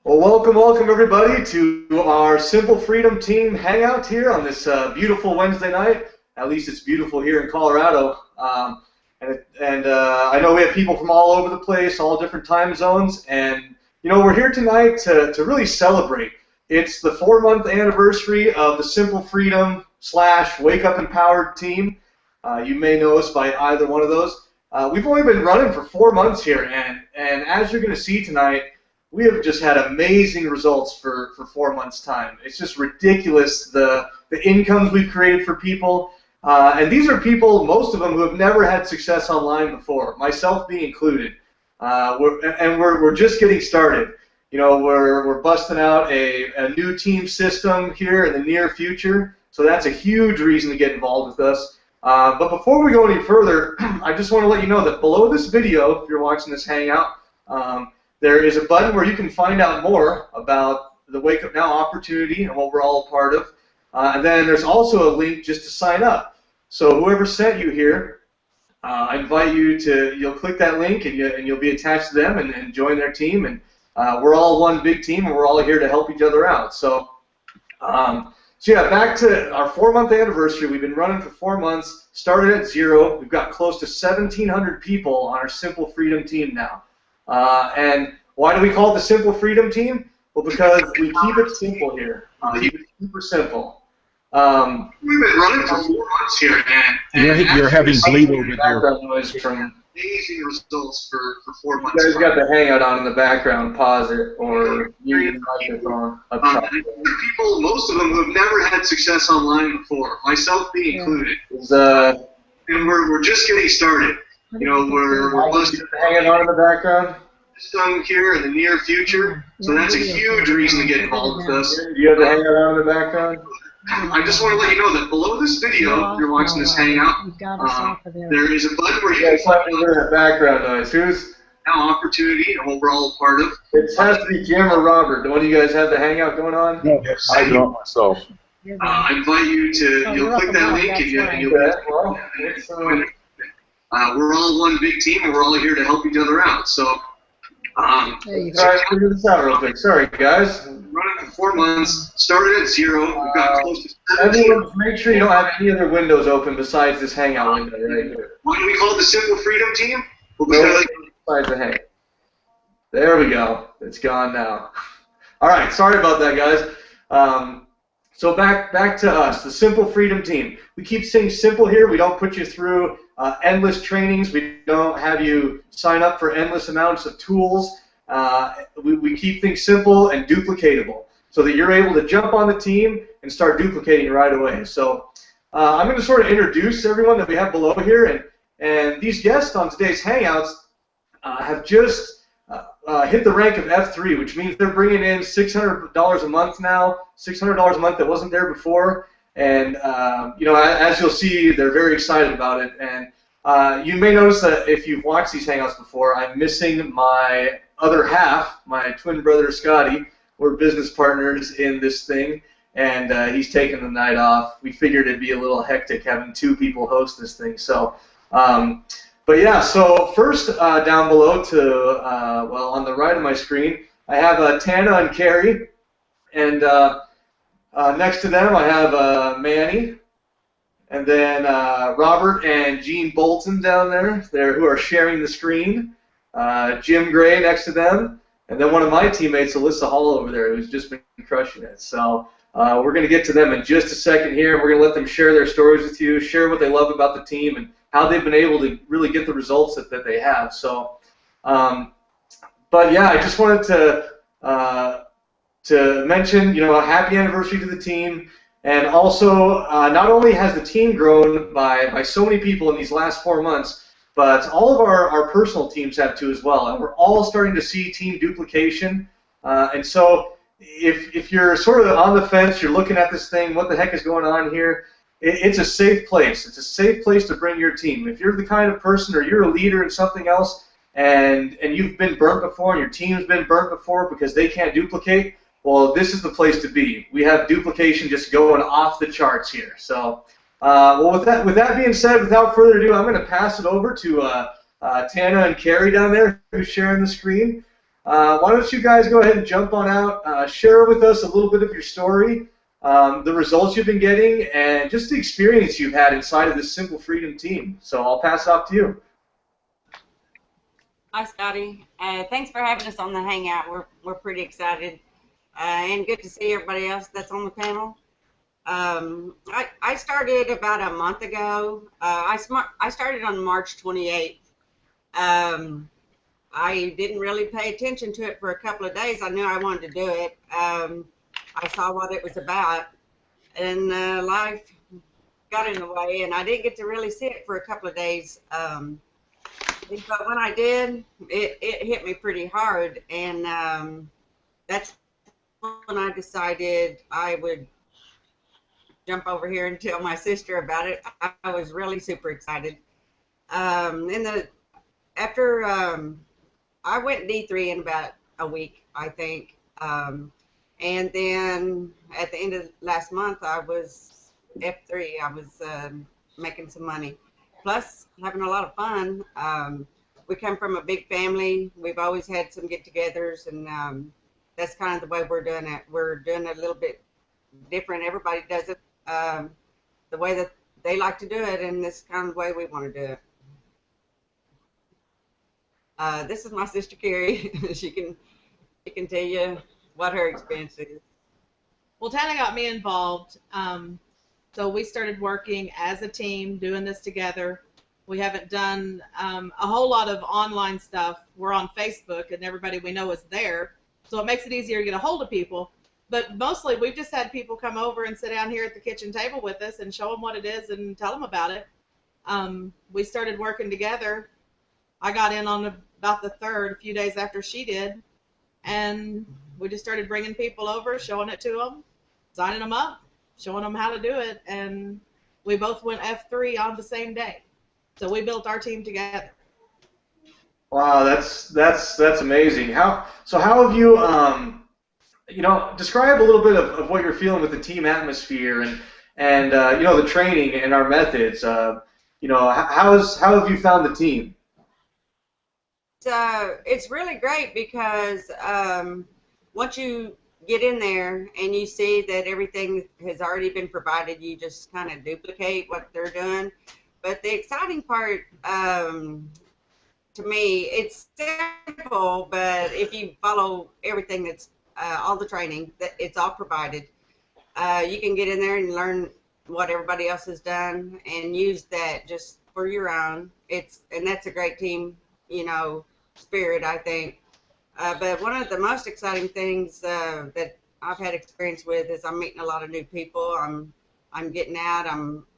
Well, welcome everybody to our Simple Freedom Team Hangout here on this beautiful Wednesday night. At least it's beautiful here in Colorado. I know we have people from all over the place, all different time zones, and we're here tonight to really celebrate. It's the 4-month anniversary of the Simple Freedom / Wake Up Empowered team. You may know us by either one of those. We've only been running for 4 months here, and as you're going to see tonight, we have just had amazing results for 4 months' time. It's just ridiculous the incomes we've created for people. And these are people, most of them, who have never had success online before, myself being included. We're just getting started. We're busting out a new team system here in the near future, so that's a huge reason to get involved with us. But before we go any further, I just want to let you know that below this video, if you're watching this Hangout, there is a button where you can find out more about the Wake Up Now opportunity and what we're all a part of. And then there's also a link just to sign up. So whoever sent you here, I invite you you'll click that link and you'll be attached to them and join their team. And we're all one big team and we're all here to help each other out. So yeah, back to our 4-month anniversary. We've been running for 4 months, started at 0. We've got close to 1,700 people on our Simple Freedom team now. And why do we call it the Simple Freedom Team? Well, because we keep it simple here. Keep it super simple. We've been running for 4 months here, and you're having bleed over there. Background noise from amazing results for 4 months. You guys got the Hangout on in the background. Pause it or mute the microphone up top. People, most of them, who have never had success online before, myself being included. And we're just getting started. We're busting the Hangout on in the background. Some here in the near future, so that's a huge reason to get involved with us. Do you have the Hangout on in the background? I just want to let you know that below this video, if you're watching this Hangout, there is a button where you can find that background noise. Who's now opportunity and what we're all a part of. It has to be Jim or Robert. Do one of you guys have the Hangout going on? No, I don't myself. I invite you you'll click that link and you'll we're all one big team and we're all here to help each other out. So, sorry, figure this out real quick. Sorry, guys. Running for 4 months, started at 0. We've got close to 17. Make sure you don't have any other windows open besides this Hangout window right here. Why do we call it the Simple Freedom Team? Well, because besides the Hangout. There we go. It's gone now. All right. Sorry about that, guys. So back to us, the Simple Freedom Team. We keep saying simple here. We don't put you through endless trainings. We don't have you sign up for endless amounts of tools. We keep things simple and duplicatable so that you're able to jump on the team and start duplicating right away. So I'm going to sort of introduce everyone that we have below here. And these guests on today's Hangouts have just hit the rank of F3, which means they're bringing in $600 a month now, $600 a month that wasn't there before. And, as you'll see, they're very excited about it. And you may notice that if you've watched these Hangouts before, I'm missing my other half, my twin brother, Scotty. We're business partners in this thing, and he's taking the night off. We figured it'd be a little hectic having 2 people host this thing. So, but yeah, so first down below on the right of my screen, I have Tana and Carrie, and next to them I have Manny, and then Robert and Gene Bolton down there who are sharing the screen. Jim Gray next to them, and then one of my teammates, Alyssa Hall over there, who's just been crushing it. So we're going to get to them in just a second here, and we're going to let them share their stories with you, share what they love about the team, and how they've been able to really get the results that they have. So, but yeah, I just wanted to mention, a happy anniversary to the team, and also not only has the team grown by so many people in these last 4 months, but all of our personal teams have too as well, and we're all starting to see team duplication. And so if you're sort of on the fence, you're looking at this thing, what the heck is going on here, it's a safe place. It's a safe place to bring your team. If you're the kind of person or you're a leader in something else and you've been burnt before and your team's been burnt before because they can't duplicate, well, this is the place to be. We have duplication just going off the charts here. So. Well, with that being said, without further ado, I'm going to pass it over to Tana and Carrie down there who's sharing the screen. why don't you guys go ahead and jump on out, share with us a little bit of your story, the results you've been getting, and just the experience you've had inside of this Simple Freedom team. So I'll pass it off to you. Hi, Scotty. Thanks for having us on the Hangout. We're pretty excited, and good to see everybody else that's on the panel. I started about a month ago. I started on March 28th. I didn't really pay attention to it for a couple of days. I knew I wanted to do it. I saw what it was about, and life got in the way, and I didn't get to really see it for a couple of days. But when I did, it hit me pretty hard, and that's when I decided I would jump over here and tell my sister about it. I was really super excited. After I went D3 in about a week, I think, and then at the end of last month, I was F3. I was making some money, plus having a lot of fun. We come from a big family. We've always had some get-togethers, and that's kind of the way we're doing it. We're doing it a little bit different. Everybody does it the way that they like to do it, and this is kind of the way we want to do it. This is my sister Carrie. She can tell you what her experience is. Well, Tana got me involved. So we started working as a team, doing this together. We haven't done a whole lot of online stuff. We're on Facebook, and everybody we know is there, so it makes it easier to get a hold of people. But mostly, we've just had people come over and sit down here at the kitchen table with us and show them what it is and tell them about it. We started working together. I got in on about the 3rd, a few days after she did, and we just started bringing people over, showing it to them, signing them up, showing them how to do it, and we both went F3 on the same day. So we built our team together. Wow, that's amazing. How have you describe a little bit of what you're feeling with the team atmosphere and the training and our methods. How have you found the team? It's really great because once you get in there and you see that everything has already been provided, you just kind of duplicate what they're doing. But the exciting part, to me, it's simple, but if you follow everything that's all the training, that it's all provided, you can get in there and learn what everybody else has done and use that just for your own. And that's a great team, spirit, I think. But one of the most exciting things that I've had experience with is I'm meeting a lot of new people. I'm getting out.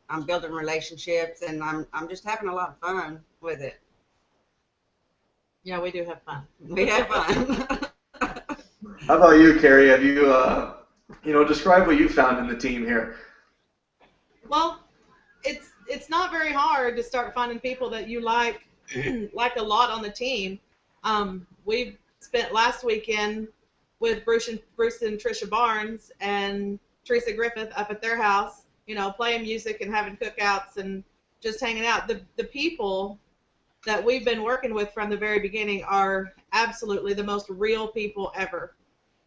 I'm building relationships, and I'm just having a lot of fun with it. Yeah, we do have fun. We have fun. How about you, Carrie? Have you, describe what you found in the team here? Well, it's not very hard to start finding people that you like a lot on the team. We spent last weekend with Bruce and Trisha Barnes and Teresa Griffith up at their house, playing music and having cookouts and just hanging out. The people that we've been working with from the very beginning are absolutely the most real people ever.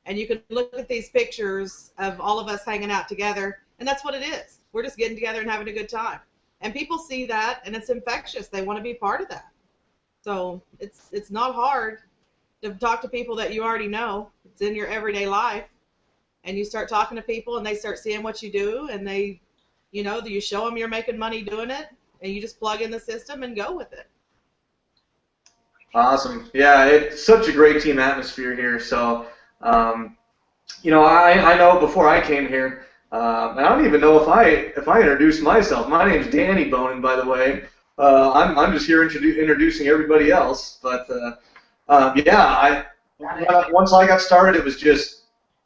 And you can look at these pictures of all of us hanging out together, and that's what it is. We're just getting together and having a good time. And people see that, and it's infectious. They want to be part of that. So it's not hard to talk to people that you already know. It's in your everyday life. And you start talking to people, and they start seeing what you do, and you show them you're making money doing it, and you just plug in the system and go with it. Awesome. Yeah, it's such a great team atmosphere here. So, I know before I came here, and I don't even know if I introduced myself. My name's Danny Bonin, by the way. I'm just here introducing everybody else. But once I got started, it was just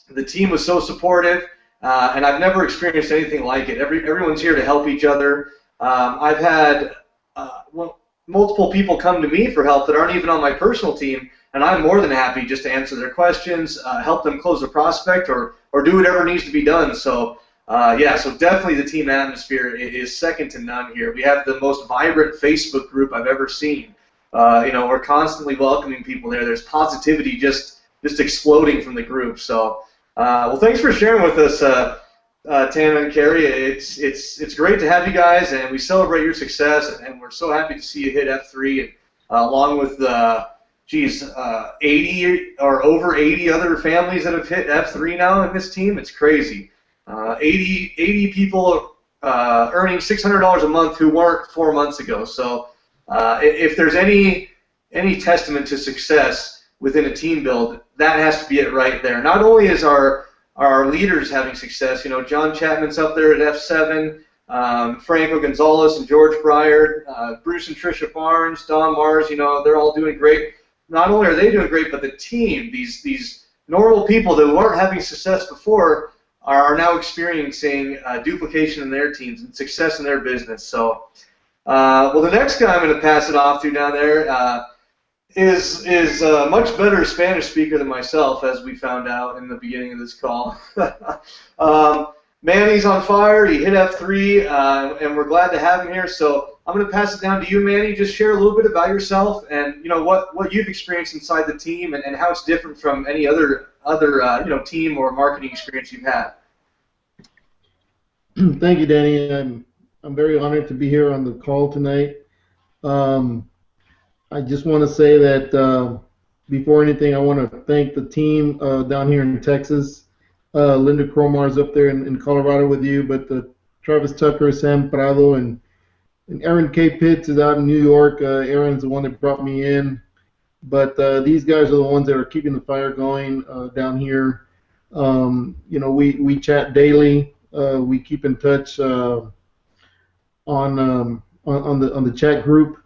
the team was so supportive, and I've never experienced anything like it. Everyone's here to help each other. I've had multiple people come to me for help that aren't even on my personal team, and I'm more than happy just to answer their questions, help them close a prospect, or do whatever needs to be done. So, so definitely the team atmosphere is second to none here. We have the most vibrant Facebook group I've ever seen. we're constantly welcoming people there. There's positivity just exploding from the group. So, well, thanks for sharing with us, Tana and Carrie. It's great to have you guys, and we celebrate your success, and we're so happy to see you hit F3, and along with 80 or over 80 other families that have hit F3 now in this team. It's crazy. 80 people earning $600 a month who weren't 4 months ago. So if there's any testament to success within a team build, that has to be it right there. Not only is our leaders having success, John Chapman's up there at F7, Franco Gonzalez and George Breyer, Bruce and Tricia Barnes, Don Mars, they're all doing great. Not only are they doing great, but the team, these normal people that weren't having success before, are now experiencing duplication in their teams and success in their business. So, well, the next guy I'm going to pass it off to down there is a much better Spanish speaker than myself, as we found out in the beginning of this call. Manny's on fire. He hit F3, and we're glad to have him here. So I'm going to pass it down to you, Manny. Just share a little bit about yourself and what you've experienced inside the team and how it's different from any other team or marketing experience you've had. Thank you, Danny. I'm very honored to be here on the call tonight. I just want to say that before anything, I want to thank the team down here in Texas. Linda Cromar's up there in Colorado with you, but Travis Tucker, Sam Prado, and Aaron K. Pitts is out in New York. Aaron's the one that brought me in. But these guys are the ones that are keeping the fire going down here. We chat daily. We keep in touch on the chat group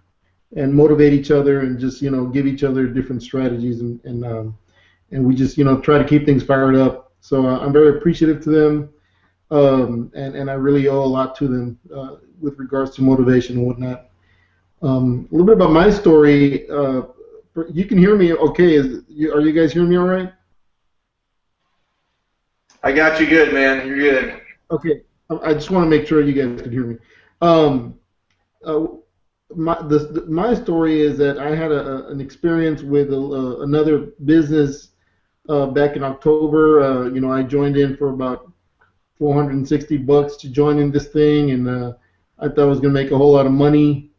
and motivate each other and just give each other different strategies and we just try to keep things fired up. So I'm very appreciative to them, and I really owe a lot to them with regards to motivation and whatnot. A little bit about my story. You can hear me okay. Are you guys hearing me all right? I got you good, man. You're good. Okay. I just want to make sure you guys can hear me. My story is that I had an experience with another business back in October. I joined in for about $460 to join in this thing, and I thought I was going to make a whole lot of money.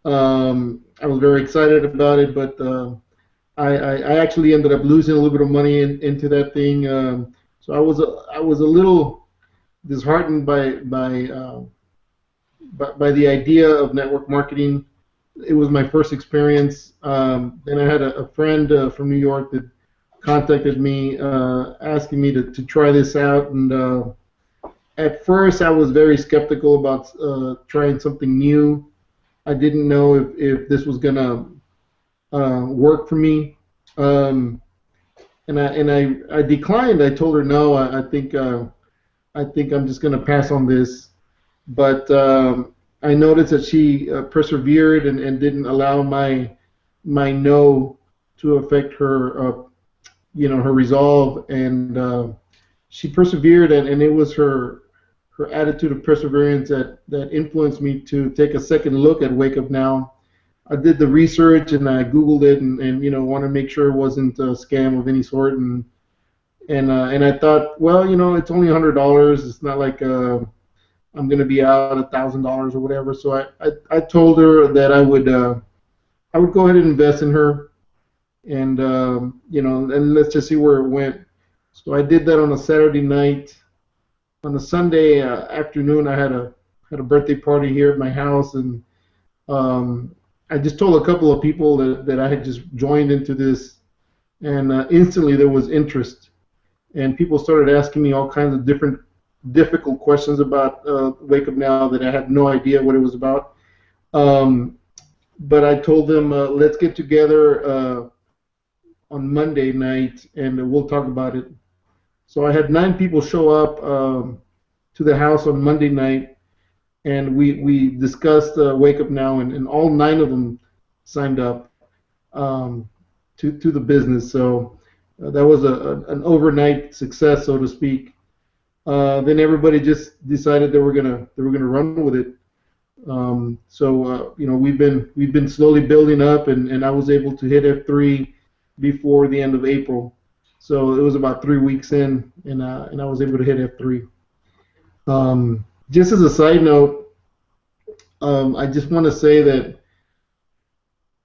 I was very excited about it, but I actually ended up losing a little bit of money into that thing. So I was a little disheartened by the idea of network marketing. It was my first experience. Then I had a friend from New York that contacted me asking me to try this out, and at first I was very skeptical about trying something new. I didn't know if this was gonna work for me, and I declined. I told her no. I think I'm just gonna pass on this, but I noticed that she persevered and didn't allow my no to affect her her resolve, and she persevered, and it was her attitude of perseverance that influenced me to take a second look at Wake Up Now. I did the research and I Googled it and want to make sure it wasn't a scam of any sort, and I thought, well, it's only $100. It's not like I'm going to be out $1,000 or whatever. So I told her that I would go ahead and invest in her. And and let's just see where it went. So I did that on a Saturday night. On a Sunday afternoon, I had a birthday party here at my house, and I just told a couple of people that I had just joined into this, and instantly there was interest, and people started asking me all kinds of different difficult questions about Wake Up Now that I had no idea what it was about. But I told them, let's get together on Monday night and we'll talk about it. So I had 9 people show up to the house on Monday night, and we discussed Wake Up Now, and all 9 of them signed up to the business. So that was an overnight success, so to speak. Then everybody just decided they were gonna run with it. We've been slowly building up, and I was able to hit F3 before the end of April. So it was about 3 weeks in, and I was able to hit F3. Just as a side note, I just want to say that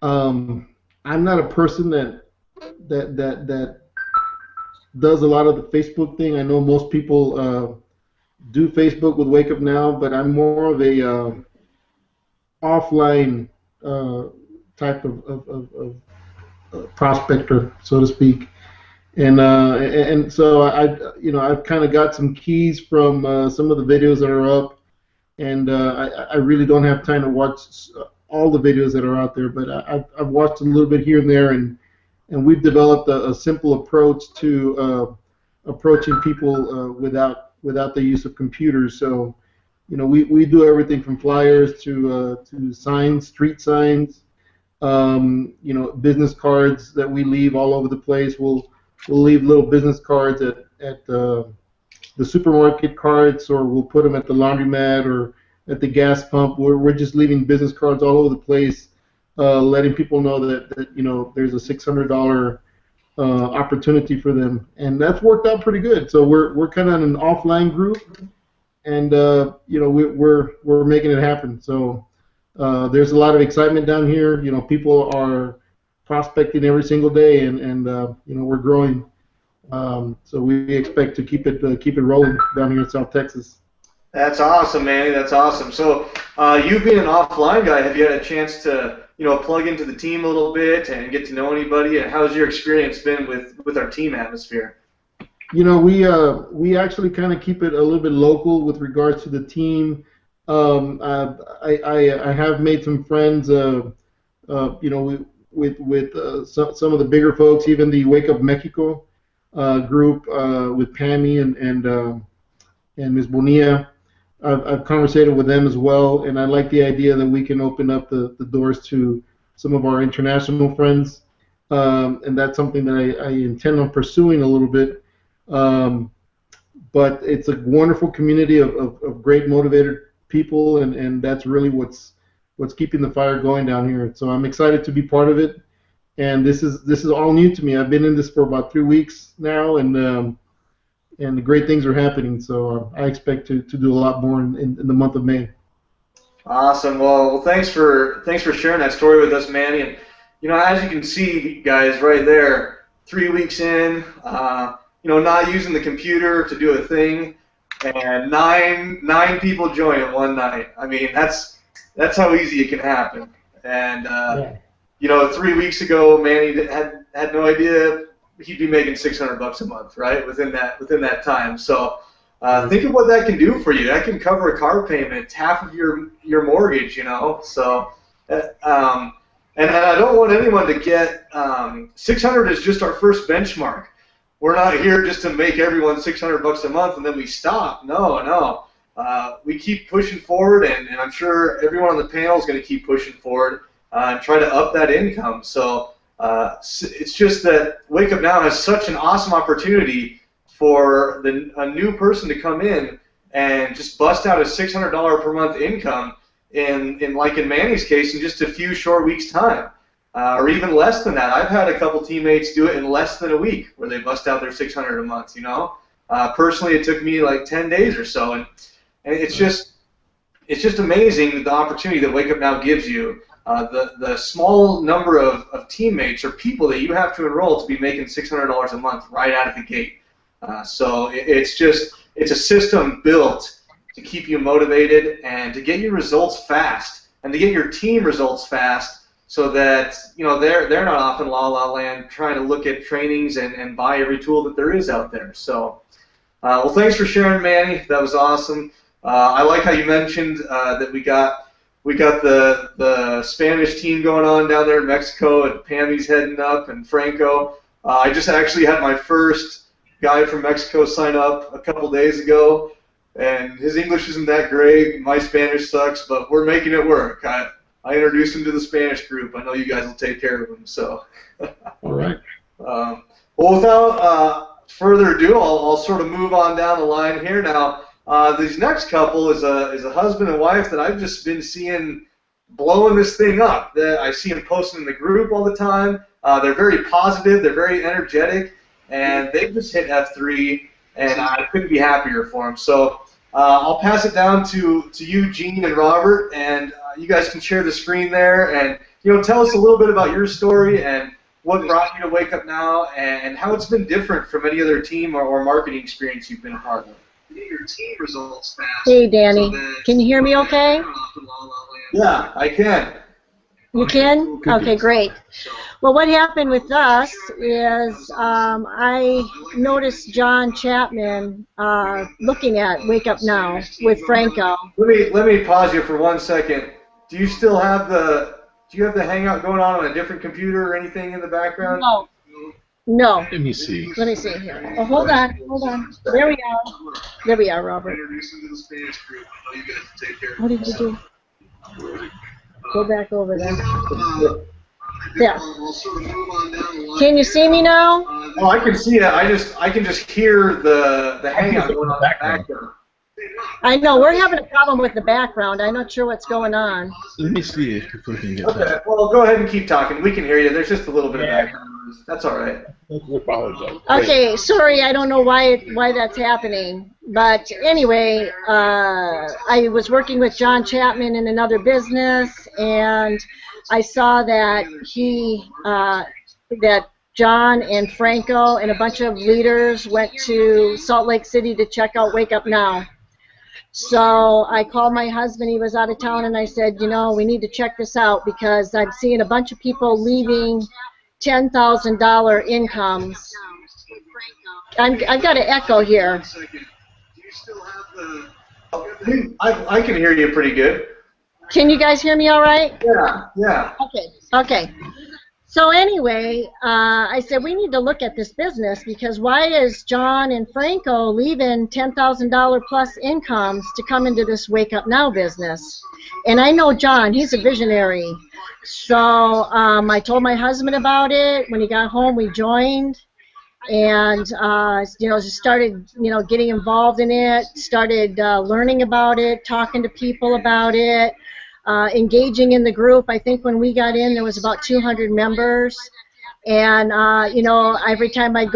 I'm not a person that does a lot of the Facebook thing. I know most people do Facebook with Wake Up Now, but I'm more of a offline type of prospector, so to speak. And so I've kind of got some keys from some of the videos that are up, and I really don't have time to watch all the videos that are out there, but I've watched a little bit here and there, and we've developed a simple approach to approaching people without the use of computers. So, we do everything from flyers to signs, street signs, business cards that we leave all over the place. We'll leave little business cards at the supermarket carts, or we'll put them at the laundromat or at the gas pump. We're just leaving business cards all over the place, letting people know that there's a $600 opportunity for them, and that's worked out pretty good. So we're kind of an offline group, and we're making it happen. So there's a lot of excitement down here. People are prospecting every single day, and we're growing. So we expect to keep it rolling down here in South Texas. That's awesome, Manny. That's awesome. So you being an offline guy, have you had a chance to plug into the team a little bit and get to know anybody? And how's your experience been with our team atmosphere? We actually kind of keep it a little bit local with regards to the team. I have made some friends, with some of the bigger folks, even the Wake Up Mexico group with Pammy and Ms. Bonilla. I've conversated with them as well, and I like the idea that we can open up the doors to some of our international friends, and that's something that I intend on pursuing a little bit. But it's a wonderful community of great motivated people, and that's really what's keeping the fire going down here. So I'm excited to be part of it, and this is all new to me. I've been in this for about 3 weeks now, and the great things are happening. So I expect to do a lot more in the month of May. Awesome. Well, thanks for sharing that story with us, Manny. And as you can see, guys, right there, 3 weeks in, not using the computer to do a thing, and nine people join in one night. I mean, that's how easy it can happen. And 3 weeks ago, Manny had no idea he'd be making $600 a month, right? Within that time. So think of what that can do for you. That can cover a car payment, half of your mortgage. So and I don't want anyone to get 600 is just our first benchmark. We're not here just to make everyone $600 a month and then we stop. No. We keep pushing forward, and I'm sure everyone on the panel is going to keep pushing forward and try to up that income. So it's just that Wake Up Now has such an awesome opportunity for a new person to come in and just bust out a $600 per month income in like in Manny's case in just a few short weeks' time. Or even less than that. I've had a couple teammates do it in less than a week where they bust out their $600 a month, Personally, it took me like 10 days or so, and it's just amazing the opportunity that Wake Up Now gives you. The small number of teammates or people that you have to enroll to be making $600 a month right out of the gate. So it's a system built to keep you motivated and to get your results fast and to get your team results fast, so that they're not off in la la land trying to look at trainings and buy every tool that there is out there. So, well, thanks for sharing, Manny. That was awesome. I like how you mentioned that we got the Spanish team going on down there in Mexico, and Pammy's heading up, and Franco. I just actually had my first guy from Mexico sign up a couple days ago, and his English isn't that great. My Spanish sucks, but we're making it work. I introduced him to the Spanish group. I know you guys will take care of him. So, all right. Well, without further ado, I'll sort of move on down the line here now. These next couple is a husband and wife that I've just been seeing blowing this thing up. I see them posting in the group all the time. They're very positive. They're very energetic, and they've just hit F3, and I couldn't be happier for them. So I'll pass it down to you, Gene and Robert, and you guys can share the screen there, and tell us a little bit about your story and what brought you to Wake Up Now, and how it's been different from any other team or marketing experience you've been a part of. Your team results fast. Hey, Danny. Can you hear me okay? Yeah, I can. You can? Okay, great. Well, what happened with us is I noticed John Chapman looking at Wake Up Now with Franco. Let me pause you for 1 second. Do you still have the Hangout going on a different computer or anything in the background? No. No. Let me see. Let me see here. Oh, hold on. There we are. There we are, Robert. What did you do? Go back over there. There. Can you see me now? Oh, I can see it. I can just hear the Hangout going on in the background. I know, we're having a problem with the background. I'm not sure what's going on. Let me see if we can get Okay, that. well, go ahead and keep talking. We can hear you. There's just a little bit of background noise. That's all right. Okay, sorry, I don't know why that's happening. But anyway, I was working with John Chapman in another business, and I saw that that John and Franco and a bunch of leaders went to Salt Lake City to check out Wake Up Now. So I called my husband, he was out of town, and I said, we need to check this out because I'm seeing a bunch of people leaving $10,000 incomes. I've got an echo here. I can hear you pretty good. Can you guys hear me all right? Yeah. Okay. So anyway, I said we need to look at this business because why is John and Franco leaving $10,000 plus incomes to come into this Wake Up Now business? And I know John, he's a visionary. So I told my husband about it. When he got home, we joined and started getting involved in it, started learning about it, talking to people about it. Engaging in the group. I think when we got in, there was about 200 members. And, every time I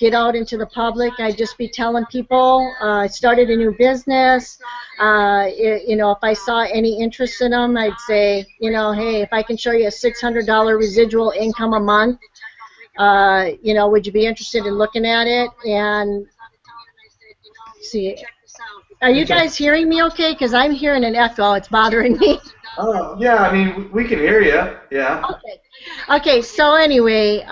get out into the public, I'd just be telling people I started a new business. If I saw any interest in them, I'd say, hey, if I can show you a $600 residual income a month, would you be interested in looking at it? And see. Are you guys hearing me okay? Because I'm hearing an echo. It's bothering me. Oh, yeah, I mean, we can hear you. Yeah. Okay, so anyway,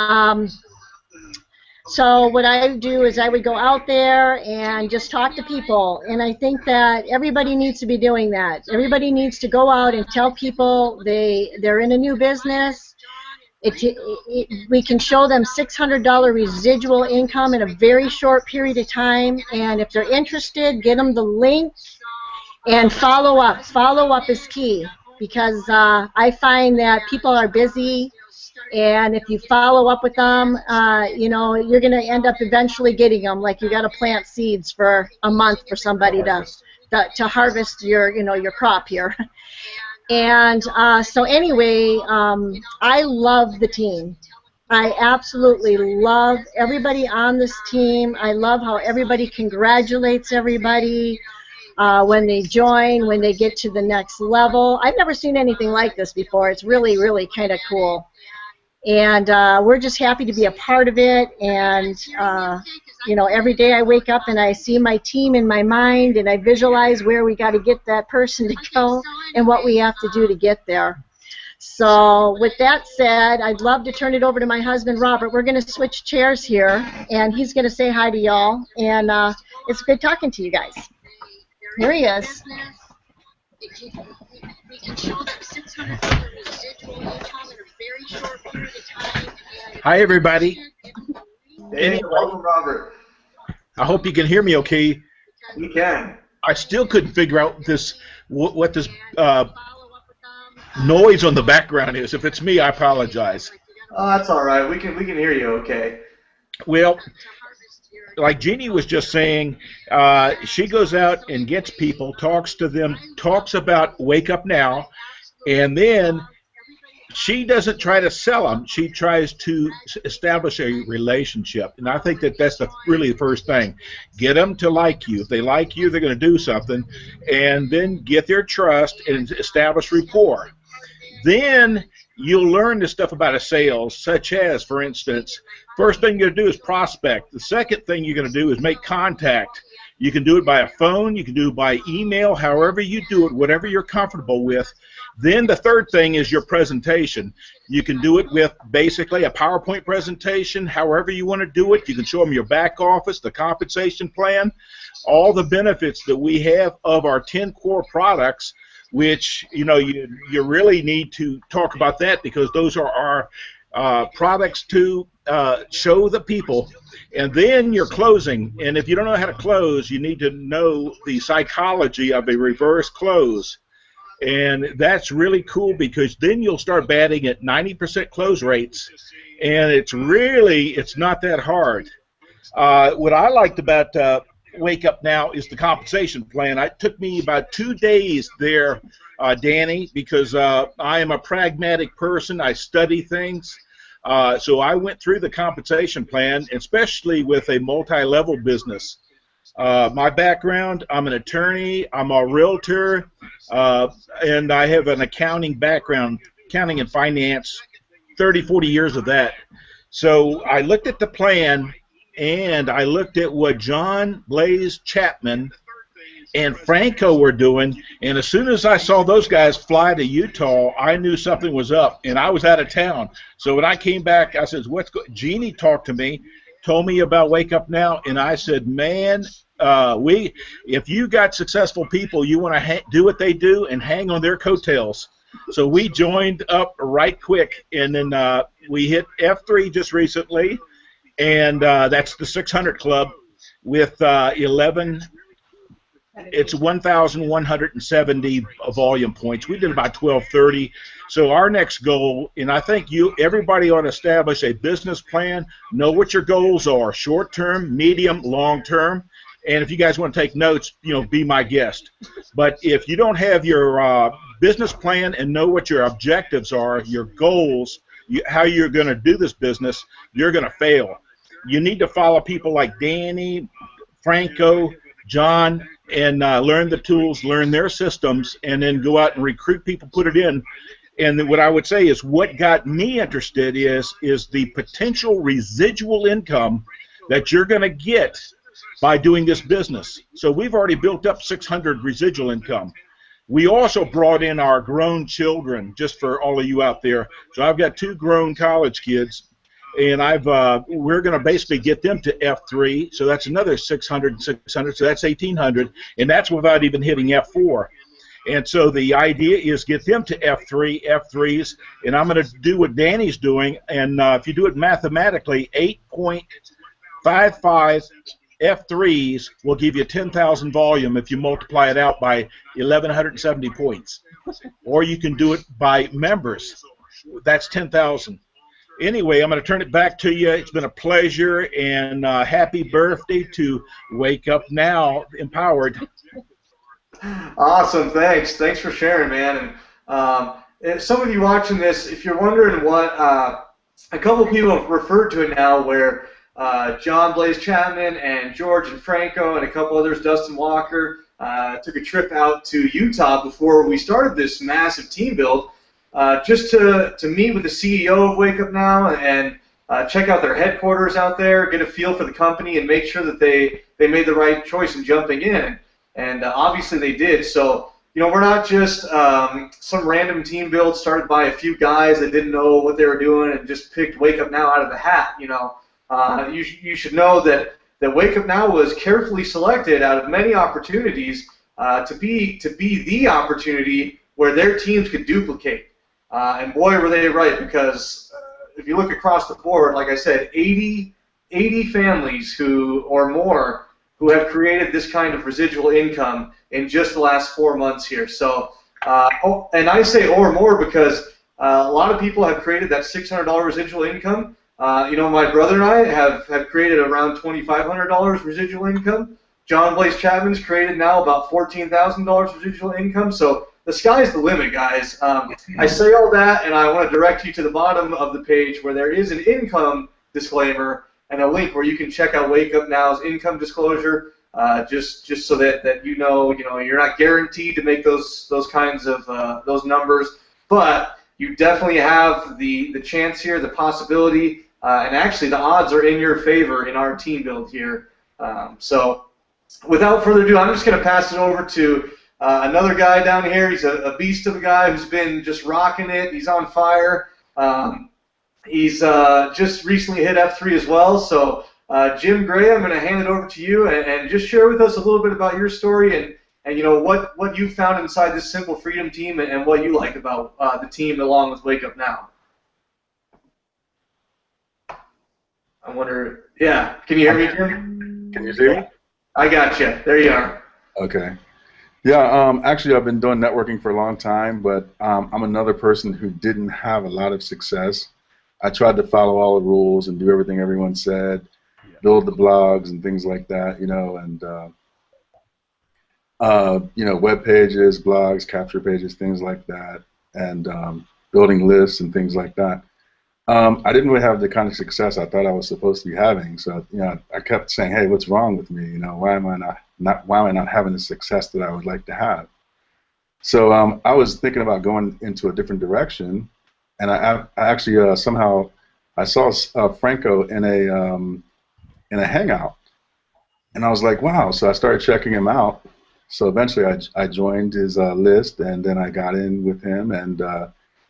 so what I would do is I would go out there and just talk to people. And I think that everybody needs to be doing that. Everybody needs to go out and tell people they're in a new business. We can show them $600 residual income in a very short period of time, and if they're interested, get them the link and follow up. Follow up is key because I find that people are busy, and if you follow up with them, you're going to end up eventually getting them. Like you got to plant seeds for a month for somebody to harvest your crop here. And so anyway, I love the team. I absolutely love everybody on this team. I love how everybody congratulates everybody when they join, when they get to the next level. I've never seen anything like this before. It's really, really kind of cool. And we're just happy to be a part of it. And, every day I wake up and I see my team in my mind and I visualize where we got to get that person to go and what we have to do to get there. So with that said, I'd love to turn it over to my husband, Robert. We're going to switch chairs here, and he's going to say hi to y'all. And it's good talking to you guys. Here he is. We can show them $600 residual income in a very short period of time. Hi, everybody. Hey, welcome, Robert. I hope you can hear me okay. We can. I still couldn't figure out what this noise on the background is. If it's me, I apologize. Oh, that's all right. We can hear you okay. Well, like Jeannie was just saying, she goes out and gets people, talks to them, talks about Wake Up Now, and then she doesn't try to sell them. She tries to establish a relationship, and I think that that's really the first thing. Get them to like you. If they like you, they're going to do something, and then get their trust and establish rapport. Then you'll learn the stuff about a sales, such as, for instance, first thing you're going to do is prospect. The second thing you're going to do is make contact. You can do it by a phone, you can do it by email, however you do it, whatever you're comfortable with. Then the third thing is your presentation. You can do it with basically a PowerPoint presentation, however you want to do it. You can show them your back office, the compensation plan, all the benefits that we have of our 10 core products, which, you know, you really need to talk about that, because those are our products to show the people. And then you're closing, and if you don't know how to close, you need to know the psychology of a reverse close. And that's really cool, because then you'll start batting at 90% close rates, and it's not that hard. What I liked about Wake Up Now is the compensation plan. It took me about 2 days there, Danny, because I am a pragmatic person. I study things. So I went through the compensation plan, especially with a multi-level business. My background, I'm an attorney, I'm a realtor, and I have an accounting background, accounting and finance, 30, 40 years of that. So I looked at the plan, and I looked at what John Blaze Chapman and Franco were doing, and as soon as I saw those guys fly to Utah, I knew something was up, and I was out of town. So when I came back, I said, Jeannie talked to me, told me about Wake Up Now, and I said, man, if you got successful people, you want to do what they do and hang on their coattails. So we joined up right quick, and then we hit F3 just recently, and that's the 600 Club with 11. It's 1,170 volume points. We did about 1,230. So our next goal, and I think everybody ought to establish a business plan, know what your goals are, short-term, medium, long-term. And if you guys want to take notes, be my guest. But if you don't have your business plan and know what your objectives are, your goals, how you're going to do this business, you're going to fail. You need to follow people like Danny, Franco, John, and learn the tools, learn their systems, and then go out and recruit people, put it in. And then what I would say is what got me interested is the potential residual income that you're going to get by doing this business. So we've already built up 600 residual income. We also brought in our grown children, just for all of you out there. So I've got 2 grown college kids, and we're going to basically get them to F3, so that's another 600, so that's 1,800, and that's without even hitting F4. And so the idea is get them to F3, F3s, and I'm going to do what Danny's doing, and if you do it mathematically, 8.55 F3s will give you 10,000 volume if you multiply it out by 1,170 points. Or you can do it by members. That's 10,000. Anyway, I'm going to turn it back to you. It's been a pleasure, and happy birthday to Wake Up Now Empowered. Awesome, thanks for sharing, man. And some of you watching this, if you're wondering what a couple people have referred to it now, where John Blaze Chapman and George and Franco and a couple others, Dustin Walker, took a trip out to Utah before we started this massive team build, just to meet with the CEO of Wake Up Now and check out their headquarters out there, get a feel for the company, and make sure that they made the right choice in jumping in. And obviously they did. So, we're not just some random team build started by a few guys that didn't know what they were doing and just picked Wake Up Now out of the hat. You should know that Wake Up Now was carefully selected out of many opportunities to be the opportunity where their teams could duplicate. And boy, were they right, because if you look across the board, like I said, 80 families or more who have created this kind of residual income in just the last 4 months here. So, and I say or more because a lot of people have created that $600 residual income You know, my brother and I have created around $2,500 residual income. John Blaze Chapman's created now about $14,000 residual income. So the sky's the limit, guys. I say all that, and I want to direct you to the bottom of the page where there is an income disclaimer and a link where you can check out Wake Up Now's income disclosure, just so that you know you're not guaranteed to make those kinds of those numbers, but you definitely have the chance here, the possibility, and actually the odds are in your favor in our team build here. So without further ado, I'm just going to pass it over to another guy down here. He's a beast of a guy who's been just rocking it. He's on fire. He's just recently hit F3 as well. So Jim Gray, I'm going to hand it over to you and just share with us a little bit about your story and you know what you found inside this Simple Freedom team and what you like about the team along with Wake Up Now. I wonder, yeah, can you hear me, Jim? Can you see me? I got you. There you are. Okay. Yeah, actually I've been doing networking for a long time, but I'm another person who didn't have a lot of success. I tried to follow all the rules and do everything everyone said, build the blogs and things like that, you know, and you know, web pages, blogs, capture pages, things like that, and building lists and things like that. I didn't really have the kind of success I thought I was supposed to be having. So, you know, I kept saying, "Hey, what's wrong with me? You know, why am I not having the success that I would like to have?" So I was thinking about going into a different direction, and I actually somehow I saw Franco in a Hangout, and I was like, "Wow!" So I started checking him out. So eventually, I joined his list, and then I got in with him, and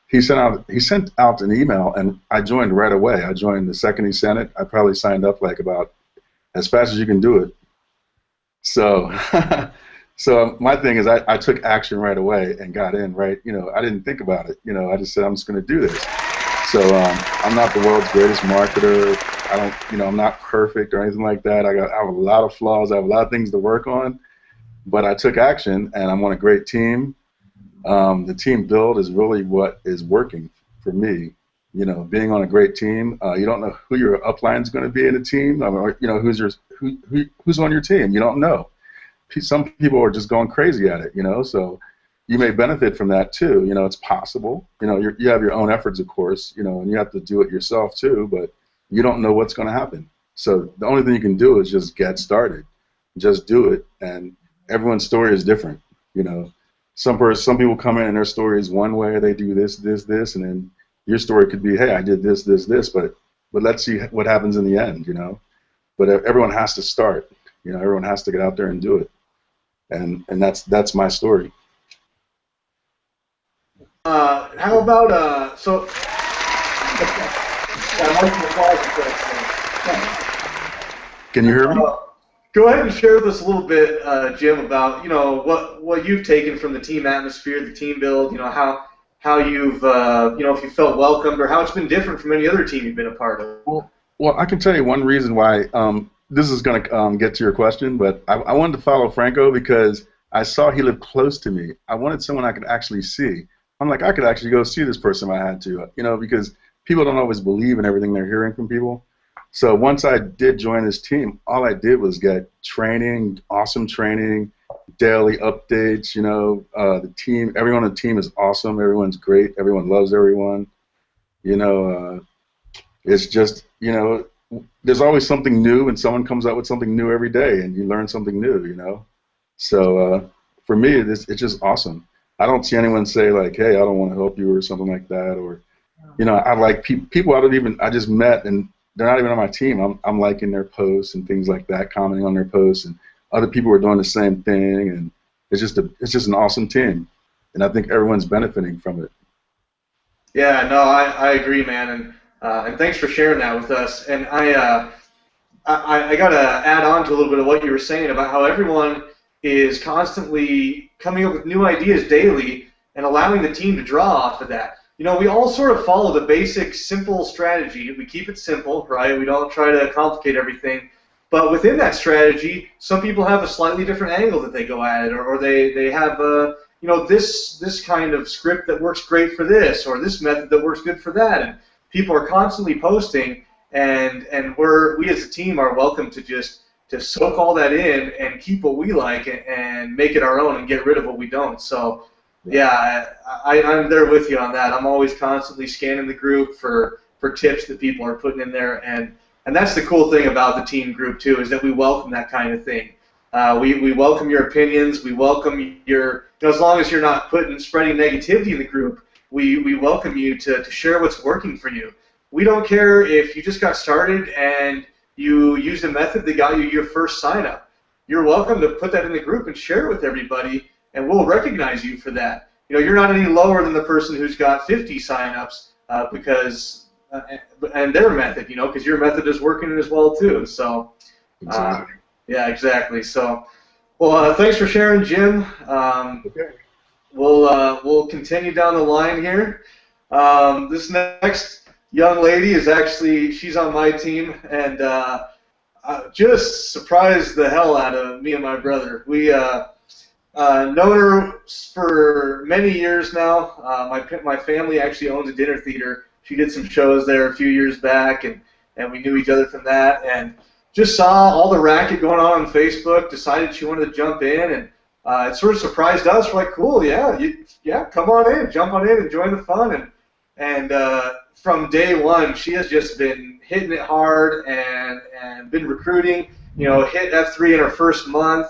he sent out an email, and I joined right away. I joined the second he sent it. I probably signed up like about as fast as you can do it. So, so my thing is I took action right away and got in right. You know, I didn't think about it. You know, I just said I'm just going to do this. So I'm not the world's greatest marketer. I don't, you know, I'm not perfect or anything like that. I have a lot of flaws. I have a lot of things to work on. But I took action, and I'm on a great team. The team build is really what is working for me. You know, being on a great team, you don't know who your upline is going to be in a team, or you know who's on your team. You don't know. Some people are just going crazy at it. You know, so you may benefit from that too. You know, it's possible. You know, you have your own efforts, of course. You know, and you have to do it yourself too. But you don't know what's going to happen. So the only thing you can do is just get started. Just do it, and everyone's story is different. You know. Some people come in and their story is one way, they do this, and then your story could be, hey, I did this, but let's see what happens in the end, you know. But everyone has to start, you know. Everyone has to get out there and do it, and that's my story. How about so? Can you hear me? Go ahead and share with us a little bit, Jim, about what you've taken from the team atmosphere, the team build. You know how you've if you felt welcomed or how it's been different from any other team you've been a part of. Well, I can tell you one reason why. This is going to get to your question, but I wanted to follow Franco because I saw he lived close to me. I wanted someone I could actually see. I'm like, I could actually go see this person if I had to, you know, because people don't always believe in everything they're hearing from people. So once I did join this team, all I did was get training, awesome training, daily updates. You know, the team, everyone on the team is awesome. Everyone's great. Everyone loves everyone. You know, it's just, you know, there's always something new, and someone comes up with something new every day, and you learn something new. You know, so for me, it's just awesome. I don't see anyone say like, "Hey, I don't want to help you" or something like that, or, you know, I like people I just met and. They're not even on my team. I'm liking their posts and things like that, commenting on their posts, and other people are doing the same thing, and it's just an awesome team, and I think everyone's benefiting from it. Yeah, no, I agree, man, and thanks for sharing that with us. And I gotta add on to a little bit of what you were saying about how everyone is constantly coming up with new ideas daily and allowing the team to draw off of that. You know, we all sort of follow the basic, simple strategy. We keep it simple, right? We don't try to complicate everything. But within that strategy, some people have a slightly different angle that they go at it, or they have this kind of script that works great for this, or this method that works good for that. And people are constantly posting, and we as a team are welcome to just to soak all that in and keep what we like and make it our own and get rid of what we don't. So yeah, I'm there with you on that. I'm always constantly scanning the group for tips that people are putting in there, and that's the cool thing about the team group too, is that we welcome that kind of thing. We welcome your opinions. We welcome your, as long as you're not spreading negativity in the group, we welcome you to share what's working for you. We don't care if you just got started and you used a method that got you your first sign up. You're welcome to put that in the group and share it with everybody, and we'll recognize you for that. You're not any lower than the person who's got 50 signups because and their method, because your method is working as well too. So. Exactly. Yeah, exactly. So, well, thanks for sharing, Jim. Okay. We'll continue down the line here. This next young lady she's on my team, and just surprised the hell out of me and my brother. We known her for many years now. My family actually owns a dinner theater. She did some shows there a few years back, and we knew each other from that, and just saw all the racket going on Facebook, decided she wanted to jump in, and it sort of surprised us. We're like, cool, yeah, come on in, jump on in and join the fun. And from day one, she has just been hitting it hard and been recruiting. Hit F3 in her first month,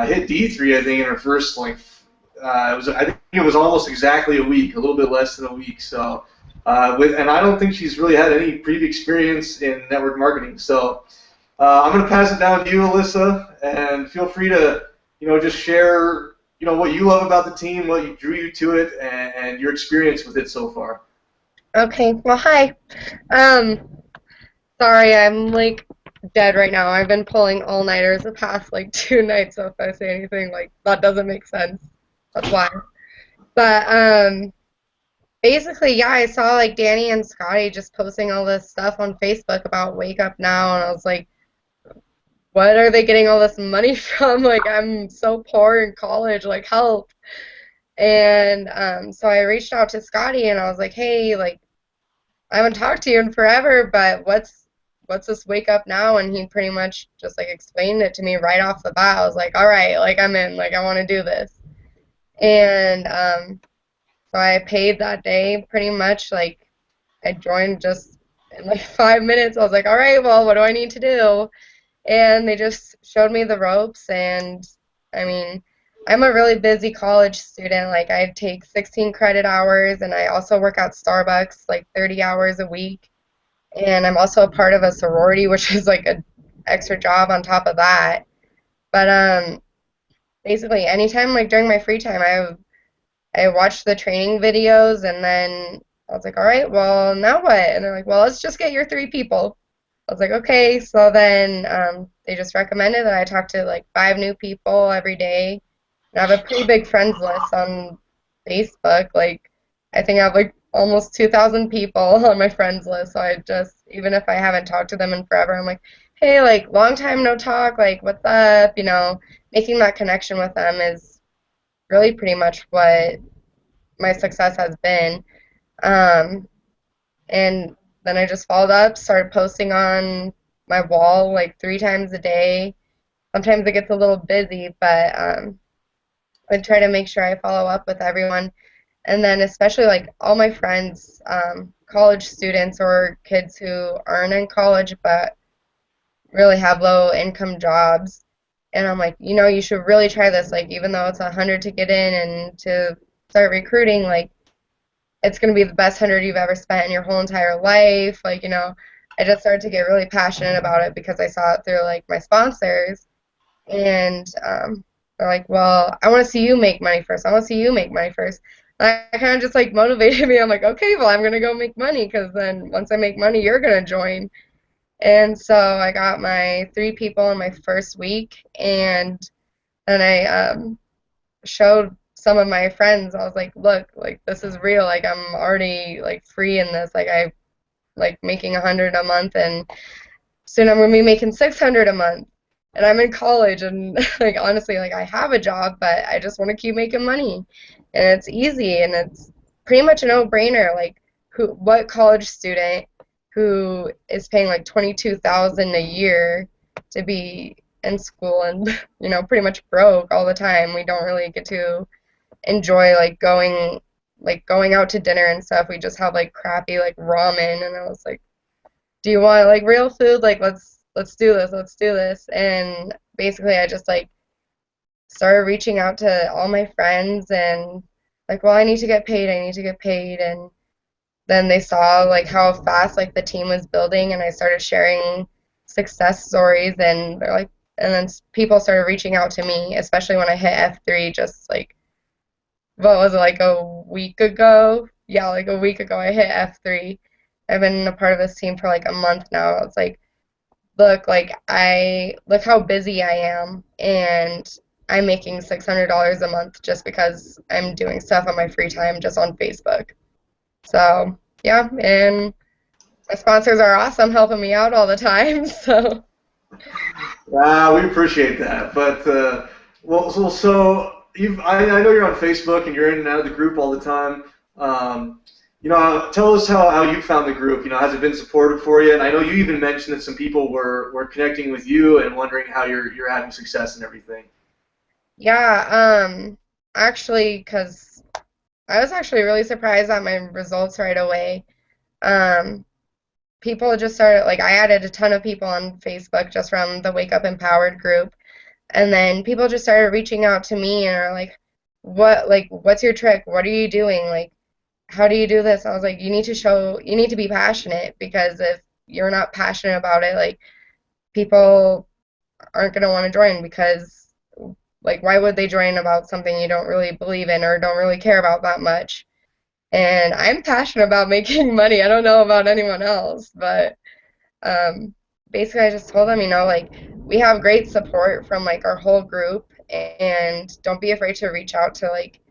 hit D3 I think in her first I think it was almost exactly a week, a little bit less than a week. So and I don't think she's really had any previous experience in network marketing. So. I'm going to pass it down to you, Alyssa, and feel free to, just share, what you love about the team, what drew you to it, and your experience with it so far. Okay. Well, hi. Sorry, I'm dead right now. I've been pulling all-nighters the past 2 nights, so if I say anything that doesn't make sense, that's why. But basically, yeah, I saw Danny and Scotty just posting all this stuff on Facebook about Wake Up Now, and I was like, what are they getting all this money from? I'm so poor in college, help. And so I reached out to Scotty and I was like, hey, I haven't talked to you in forever, but what's this Wake Up Now? And he pretty much just explained it to me right off the bat. I was like, all right, I'm in, I want to do this. And so I paid that day pretty much. I joined just in 5 minutes. I was like, all right, well, what do I need to do? And they just showed me the ropes, and I mean, I'm a really busy college student. I take 16 credit hours, and I also work at Starbucks 30 hours a week. And I'm also a part of a sorority, which is an extra job on top of that. But basically, anytime during my free time, I watched the training videos, and then I was like, all right, well, now what? And they're like, well, let's just get your 3 people. I was like, okay. So then they just recommended that I talk to 5 new people every day. And I have a pretty big friends list on Facebook. I think I have almost 2,000 people on my friends list. So I just, even if I haven't talked to them in forever, I'm like, hey, long time no talk. What's up? Making that connection with them is really pretty much what my success has been. And then I just followed up, started posting on my wall 3 times a day. Sometimes it gets a little busy, but I try to make sure I follow up with everyone. And then especially all my friends, college students or kids who aren't in college but really have low income jobs. And I'm like, you should really try this. Even though it's $100 to get in and to start recruiting, it's going to be the best 100 you've ever spent in your whole entire life. I just started to get really passionate about it because I saw it through my sponsors, and they're like, well, I want to see you make money first. I want to see you make money first. And I kind of just motivated me. I'm like, okay, well, I'm going to go make money, because then once I make money, you're going to join. And so I got my 3 people in my first week, and then I showed some of my friends. I was like, look, this is real. I'm already free in this. I making $100 a month, and soon I'm gonna be making $600 a month, and I'm in college, and honestly, I have a job, but I just want to keep making money, and it's easy, and it's pretty much a no-brainer. What college student who is paying like $22,000 a year to be in school and pretty much broke all the time. We don't really get to enjoy going out to dinner and stuff. We just have like crappy like ramen, and I was like, do you want like real food? Like let's do this. And basically I just like started reaching out to all my friends and like, well, I need to get paid, and then they saw like how fast like the team was building, and I started sharing success stories, and they're like, and then people started reaching out to me, especially when I hit F3 just like, what was it, like a week ago? Yeah, like a week ago I hit F3. I've been a part of this team for like a month now. It's like, look how busy I am, and I'm making $600 a month just because I'm doing stuff on my free time just on Facebook. So yeah, and my sponsors are awesome, helping me out all the time. So. We appreciate that. But so I know you're on Facebook and you're in and out of the group all the time. Tell us how you found the group. Has it been supportive for you? And I know you even mentioned that some people were connecting with you and wondering how you're having success and everything. Yeah, actually, because I was actually really surprised at my results right away. People just started, like, I added a ton of people on Facebook just from the Wake Up Empowered group, and then people just started reaching out to me and are like, what's your trick? What are you doing? Like, how do you do this? I was like, you need to be passionate, because if you're not passionate about it, like, people aren't going to want to join, because like, why would they join about something you don't really believe in or don't really care about that much? And I'm passionate about making money. I don't know about anyone else, but basically I just told them, like, we have great support from like our whole group, and don't be afraid to reach out to like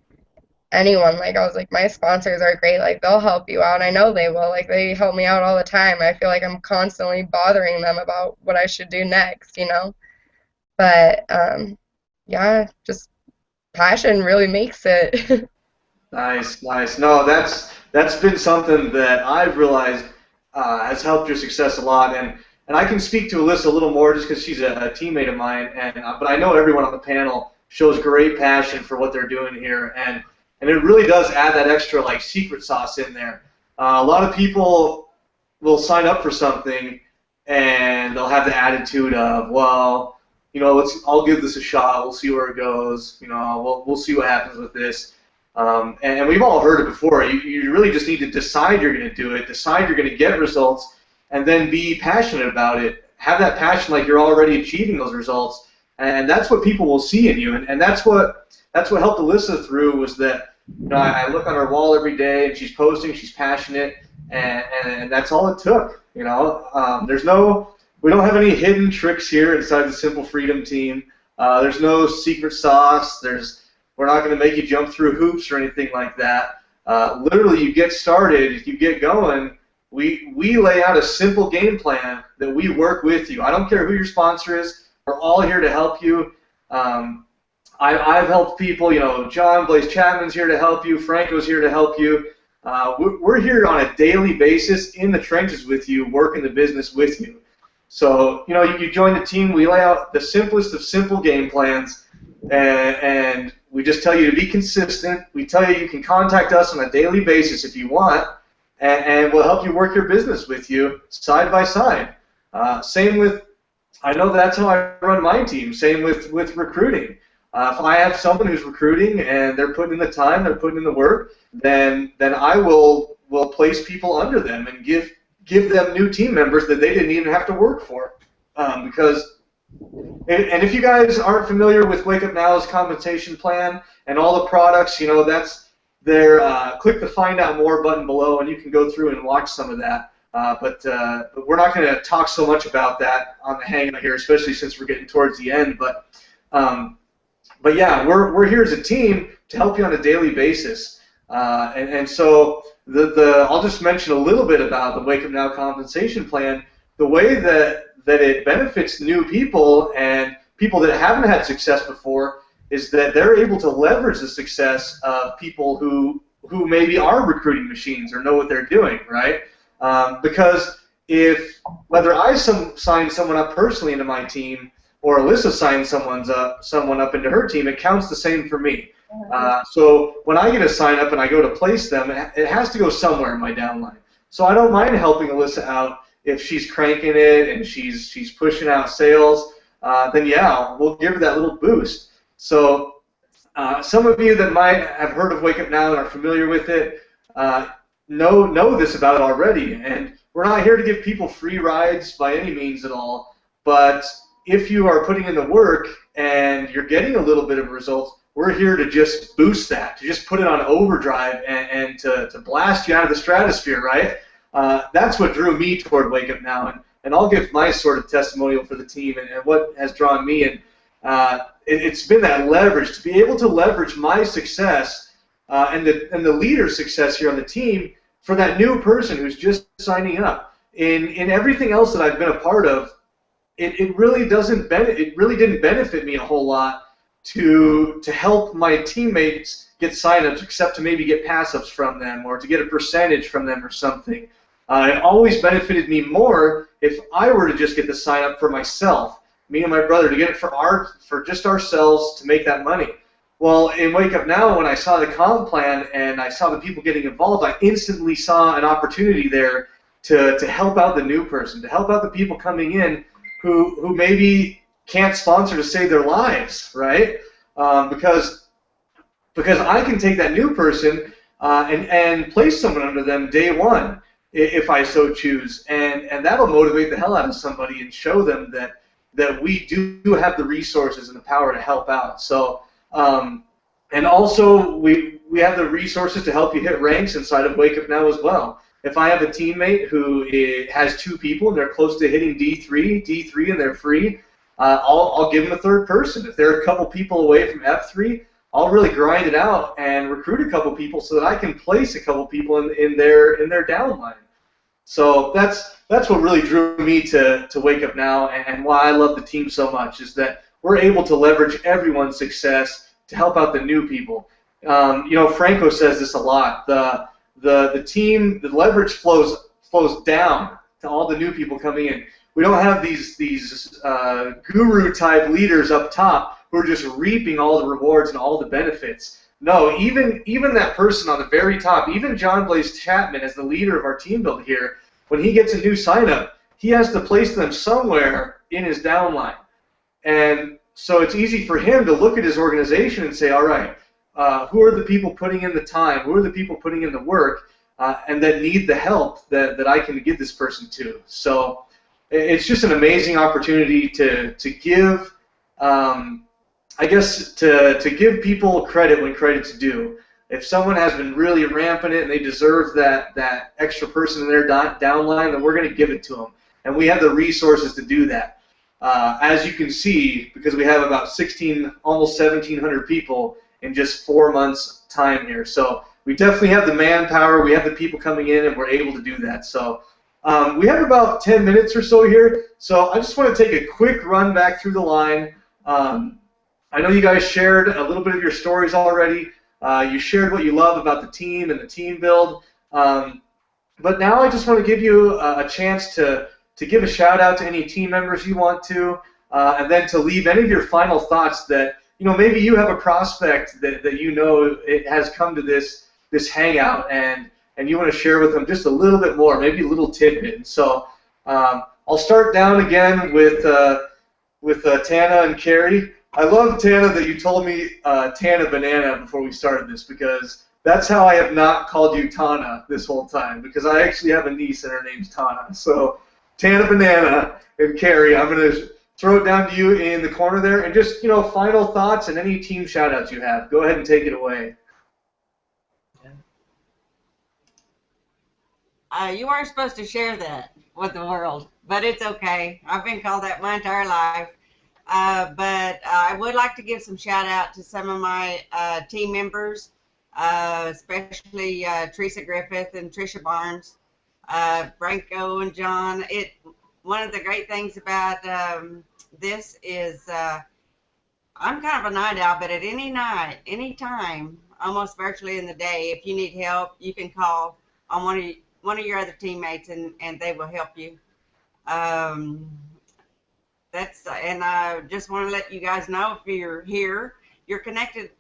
anyone. Like, I was like, my sponsors are great. Like, they'll help you out. I know they will. Like, they help me out all the time. I feel like I'm constantly bothering them about what I should do next, But yeah, just passion really makes it. Nice. No, that's been something that I've realized has helped your success a lot, and I can speak to Alyssa a little more just because she's a teammate of mine, but I know everyone on the panel shows great passion for what they're doing here, and it really does add that extra like secret sauce in there. A lot of people will sign up for something and they'll have the attitude of, well, I'll give this a shot. We'll see where it goes. We'll see what happens with this. And we've all heard it before. You really just need to decide you're going to do it, decide you're going to get results, and then be passionate about it. Have that passion like you're already achieving those results, and that's what people will see in you. And that's what helped Alyssa through, was that I look on her wall every day and she's posting, she's passionate, and that's all it took. We don't have any hidden tricks here inside the Simple Freedom team. There's no secret sauce. We're not going to make you jump through hoops or anything like that. Literally, you get started, you get going. We lay out a simple game plan that we work with you. I don't care who your sponsor is. We're all here to help you. I've helped people. John Blaze Chapman's here to help you. Franco's here to help you. We're here on a daily basis in the trenches with you, working the business with you. So, you join the team. We lay out the simplest of simple game plans, and we just tell you to be consistent. We tell you can contact us on a daily basis if you want, and we'll help you work your business with you side by side. Same with, I know that's how I run my team. Same with recruiting. If I have someone who's recruiting and they're putting in the time, they're putting in the work, then I will place people under them and give them new team members that they didn't even have to work for. Because, and if you guys aren't familiar with Wake Up Now's compensation plan and all the products, that's there. Click the Find Out More button below, and you can go through and watch some of that. But we're not going to talk so much about that on the Hangout here, especially since we're getting towards the end. But yeah, we're here as a team to help you on a daily basis. And so I'll just mention a little bit about the Wake Up Now compensation plan. The way that it benefits new people and people that haven't had success before is that they're able to leverage the success of people who maybe are recruiting machines or know what they're doing, right? Because if whether I sign someone up personally into my team or Alyssa signs someone up into her team, it counts the same for me. So when I get a sign up and I go to place them, it has to go somewhere in my downline. So I don't mind helping Alyssa out if she's cranking it and she's pushing out sales. Then yeah, we'll give her that little boost. So some of you that might have heard of Wake Up Now and are familiar with it know this about it already. And we're not here to give people free rides by any means at all. But if you are putting in the work and you're getting a little bit of results, we're here to just boost that, to just put it on overdrive and to blast you out of the stratosphere, right? That's what drew me toward Wake Up Now. And I'll give my sort of testimonial for the team and what has drawn me. And it's been that leverage, to be able to leverage my success and the leader's success here on the team for that new person who's just signing up. In everything else that I've been a part of, it really didn't benefit me a whole lot to help my teammates get signups, except to maybe get pass-ups from them or to get a percentage from them or something. It always benefited me more if I were to just get the sign up for myself, me and my brother, to get it for just ourselves to make that money. Well, in Wake Up Now, when I saw the comp plan and I saw the people getting involved, I instantly saw an opportunity there to help out the new person, to help out the people coming in who maybe can't sponsor to save their lives, right? Because I can take that new person and place someone under them day one if I so choose, and that'll motivate the hell out of somebody and show them that we do have the resources and the power to help out. So, and also we have the resources to help you hit ranks inside of Wake Up Now as well. If I have a teammate who has 2 people and they're close to hitting D3 and they're free, I'll give them a third person. If they're a couple people away from F3, I'll really grind it out and recruit a couple people so that I can place a couple people in their downline. So that's what really drew me to Wake Up Now, and why I love the team so much, is that we're able to leverage everyone's success to help out the new people. Franco says this a lot. The team, the leverage flows down to all the new people coming in. We don't have these guru type leaders up top who are just reaping all the rewards and all the benefits. No, even that person on the very top, even John Blaze Chapman as the leader of our team build here, when he gets a new sign up, he has to place them somewhere in his downline. And so it's easy for him to look at his organization and say, all right, who are the people putting in the time, who are the people putting in the work, and that need the help that I can give this person to. So it's just an amazing opportunity to give, I guess, to give people credit when credit's due. If someone has been really ramping it and they deserve that extra person in their downline, then we're going to give it to them. And we have the resources to do that. As you can see, because we have about almost 1,700 people in just 4 months' time here. So we definitely have the manpower, we have the people coming in, and we're able to do that. So we have about 10 minutes or so here. So I just want to take a quick run back through the line. I know you guys shared a little bit of your stories already. You shared what you love about the team and the team build. But now I just want to give you a chance to give a shout out to any team members you want to, and then to leave any of your final thoughts that, maybe you have a prospect that it has come to this hangout and you want to share with them just a little bit more, maybe a little tidbit. So I'll start down again with Tana and Carrie. I love, Tana, that you told me Tana Banana before we started this, because that's how I have not called you Tana this whole time, because I actually have a niece and her name's Tana. So Tana Banana and Carrie, I'm going to throw it down to you in the corner there, and just, final thoughts and any team shout-outs you have. Go ahead and take it away. You aren't supposed to share that with the world, but it's okay. I've been called that my entire life. But I would like to give some shout out to some of my team members, especially Teresa Griffith and Trisha Barnes, Branko and John. One of the great things about this is I'm kind of a night owl, but at any night, any time, almost virtually in the day, if you need help, you can call on one one of your other teammates, and they will help you. And I just want to let you guys know, if you're here, you're connected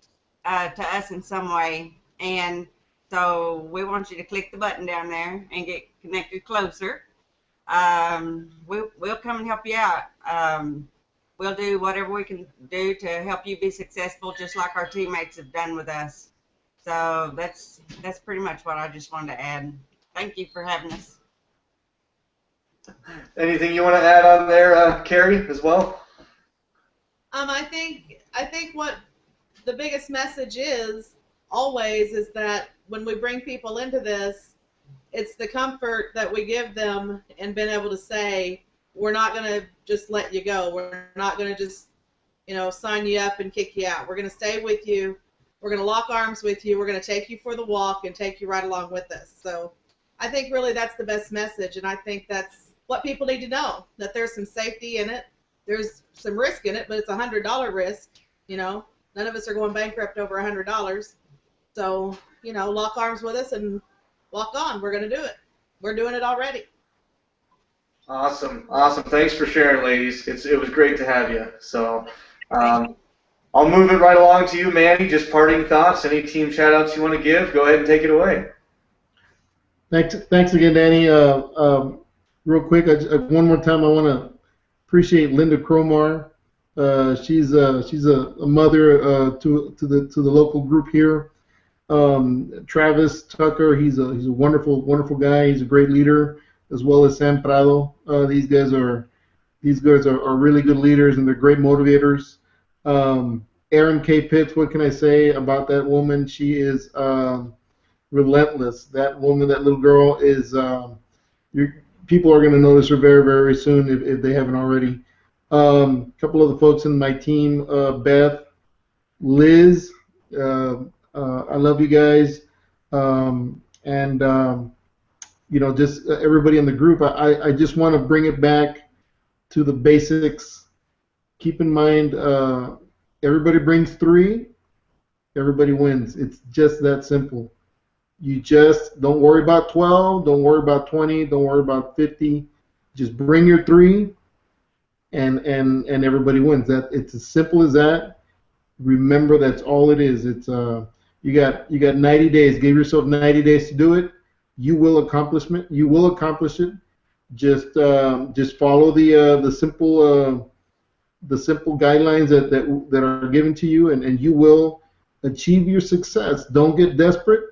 to us in some way, and so we want you to click the button down there and get connected closer. We'll come and help you out. We'll do whatever we can do to help you be successful, just like our teammates have done with us. So that's pretty much what I just wanted to add. Thank you for having us. Anything you want to add on there, Carrie, as well? I think what the biggest message is always is that when we bring people into this, it's the comfort that we give them and being able to say, we're not going to just let you go. We're not going to just, sign you up and kick you out. We're going to stay with you. We're going to lock arms with you. We're going to take you for the walk and take you right along with us. So I think really that's the best message, and I think that's what people need to know, that there's some safety in it. There's some risk in it, but it's a $100 risk. None of us are going bankrupt over $100. So, lock arms with us and walk on. We're going to do it. We're doing it already. Awesome. Thanks for sharing, ladies. It was great to have you. So I'll move it right along to you, Manny. Just parting thoughts. Any team shout-outs you want to give? Go ahead and take it away. Thanks again, Danny. Real quick, one more time, I want to appreciate Linda Cromar. She's a mother to the local group here. Travis Tucker, he's a wonderful guy. He's a great leader, as well as Sam Prado. These guys are really good leaders, and they're great motivators. Erin K. Pitts, what can I say about that woman? She is relentless. That woman, that little girl, is people are going to notice her very, very soon if they haven't already. A couple of the folks in my team, Beth, Liz, I love you guys, just everybody in the group. I just want to bring it back to the basics. Keep in mind, everybody brings 3, everybody wins. It's just that simple. You just don't worry about 12, don't worry about 20, don't worry about 50. Just bring your 3, and everybody wins. It's as simple as that. Remember, that's all it is. It's you got 90 days. Give yourself 90 days to do it. You will accomplish it. You will accomplish it. Just follow the simple guidelines that are given to you, and you will achieve your success. Don't get desperate.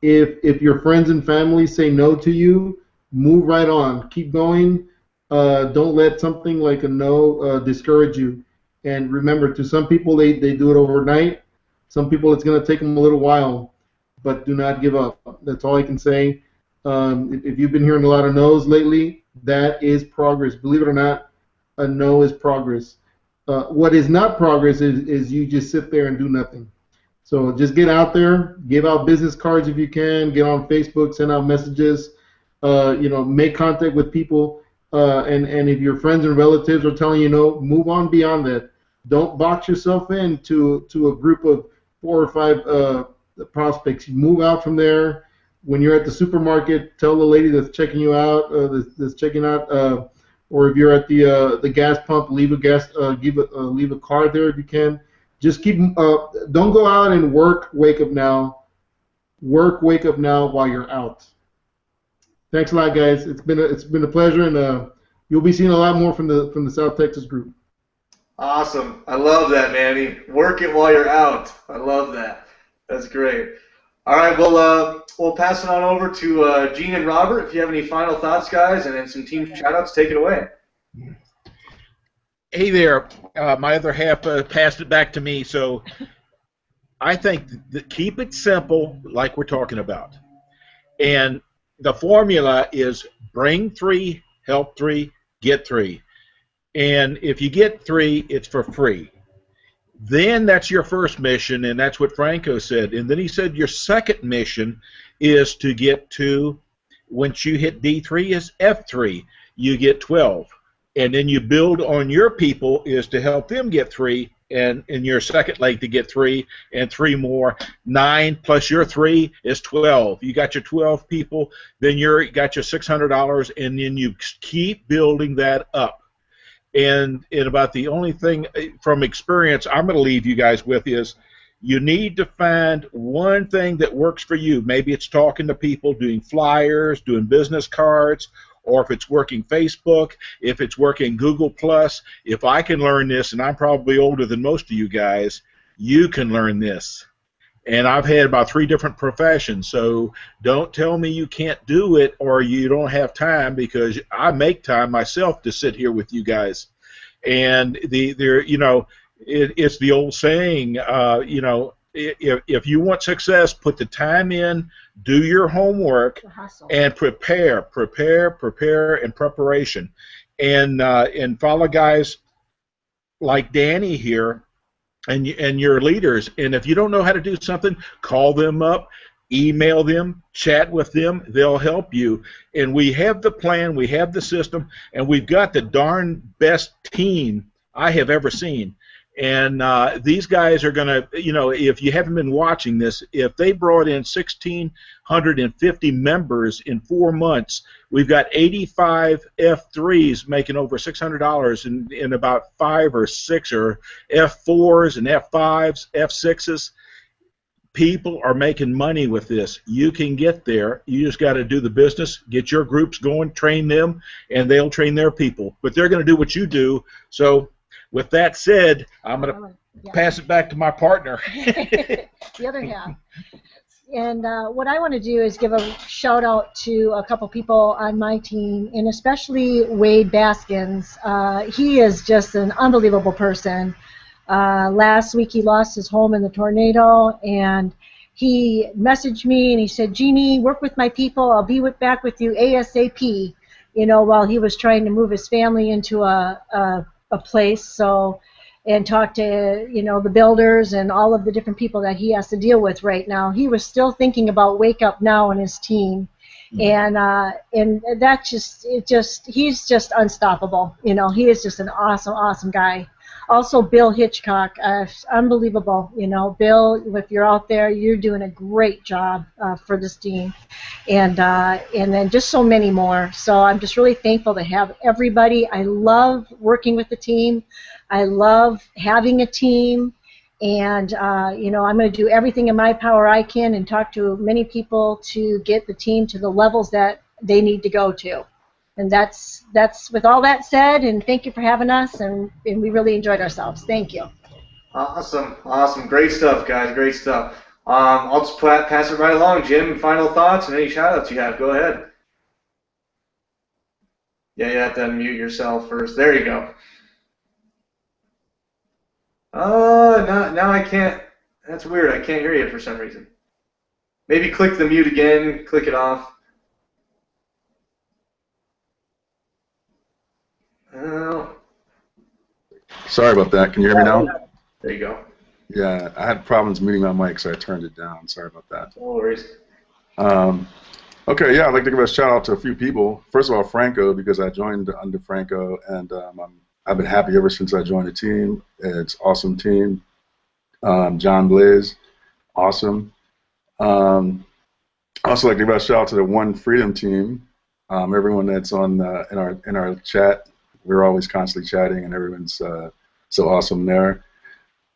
If your friends and family say no to you, move right on. Keep going. Don't let something like a no discourage you. And remember, to some people, they do it overnight. Some people, it's going to take them a little while. But do not give up. That's all I can say. If you've been hearing a lot of no's lately, that is progress. Believe it or not, a no is progress. What is not progress is you just sit there and do nothing. So just get out there, give out business cards if you can, get on Facebook, send out messages, make contact with people, and if your friends and relatives are telling you no, move on beyond that. Don't box yourself into a group of 4 or 5 prospects. You move out from there. When you're at the supermarket, tell the lady that's checking you out, that's checking out, or if you're at the gas pump, leave a card there if you can. Just keep. Don't go out and work. Wake up now. Work. Wake up now while you're out. Thanks a lot, guys. It's been a pleasure, and you'll be seeing a lot more from the South Texas group. Awesome. I love that, Manny. Work it while you're out. I love that. That's great. All right. We'll pass it on over to Gene and Robert. If you have any final thoughts, guys, and then some team shout-outs, take it away. Hey there. My other half passed it back to me, so I think that keep it simple like we're talking about. And the formula is bring 3, help 3, get 3. And if you get 3, it's for free. Then that's your first mission, and that's what Franco said. And then he said your second mission is to get to, once you hit D3, is F3. You get 12. And then you build on your people is to help them get 3, and in your second leg to get 3, and 3 more. 9 plus your 3 is 12. You got your 12 people, then you got your $600, and then you keep building that up. And about the only thing from experience I'm going to leave you guys with is you need to find one thing that works for you. Maybe it's talking to people, doing flyers, doing business cards, or if it's working Facebook, if it's working Google+. If I can learn this, and I'm probably older than most of you guys, you can learn this. And I've had about 3 different professions, so don't tell me you can't do it or you don't have time, because I make time myself to sit here with you guys. And it's the old saying, if you want success, put the time in, do your homework, and prepare, and preparation, and follow guys like Danny here, and your leaders. And if you don't know how to do something, call them up, email them, chat with them. They'll help you. And we have the plan, we have the system, and we've got the darn best team I have ever seen. And these guys are going to, if you haven't been watching this, if they brought in 1,650 members in 4 months, we've got 85 F3s making over $600 in about 5 or 6, or F4s and F5s, F6s. People are making money with this. You can get there. You just got to do the business, get your groups going, train them, and they'll train their people. But they're going to do what you do. So with that said, I'm going to pass it back to my partner. The other half. And what I want to do is give a shout out to a couple people on my team, and especially Wade Baskins. He is just an unbelievable person. Last week he lost his home in the tornado, and he messaged me and he said, "Jeannie, work with my people. I'll be back with you ASAP." While he was trying to move his family into a place, and talk to the builders and all of the different people that he has to deal with right now. He was still thinking about Wake Up Now and his team, and that he's just unstoppable. He is just an awesome guy. Also, Bill Hitchcock, unbelievable. Bill, if you're out there, you're doing a great job for this team, and then just so many more. So I'm just really thankful to have everybody. I love working with the team. I love having a team, and I'm going to do everything in my power I can, and talk to many people to get the team to the levels that they need to go to. And that's with all that said, and thank you for having us, and we really enjoyed ourselves. Thank you. Awesome. Great stuff, guys. Great stuff. I'll just pass it right along. Jim, final thoughts and any shout-outs you have. Go ahead. Yeah, you have to unmute yourself first. There you go. Now I can't. That's weird. I can't hear you for some reason. Maybe click the mute again. Click it off. Sorry about that. Can you hear me now? There you go. Yeah, I had problems muting my mic, so I turned it down. Sorry about that. No worries. Okay, yeah, I'd like to give a shout out to a few people. First of all, Franco, because I joined under Franco, and I've been happy ever since I joined the team. It's an awesome team. John Blaze, awesome. Also like to give a shout out to the One Freedom team. Everyone that's on in our chat. We're always constantly chatting, and everyone's so awesome there.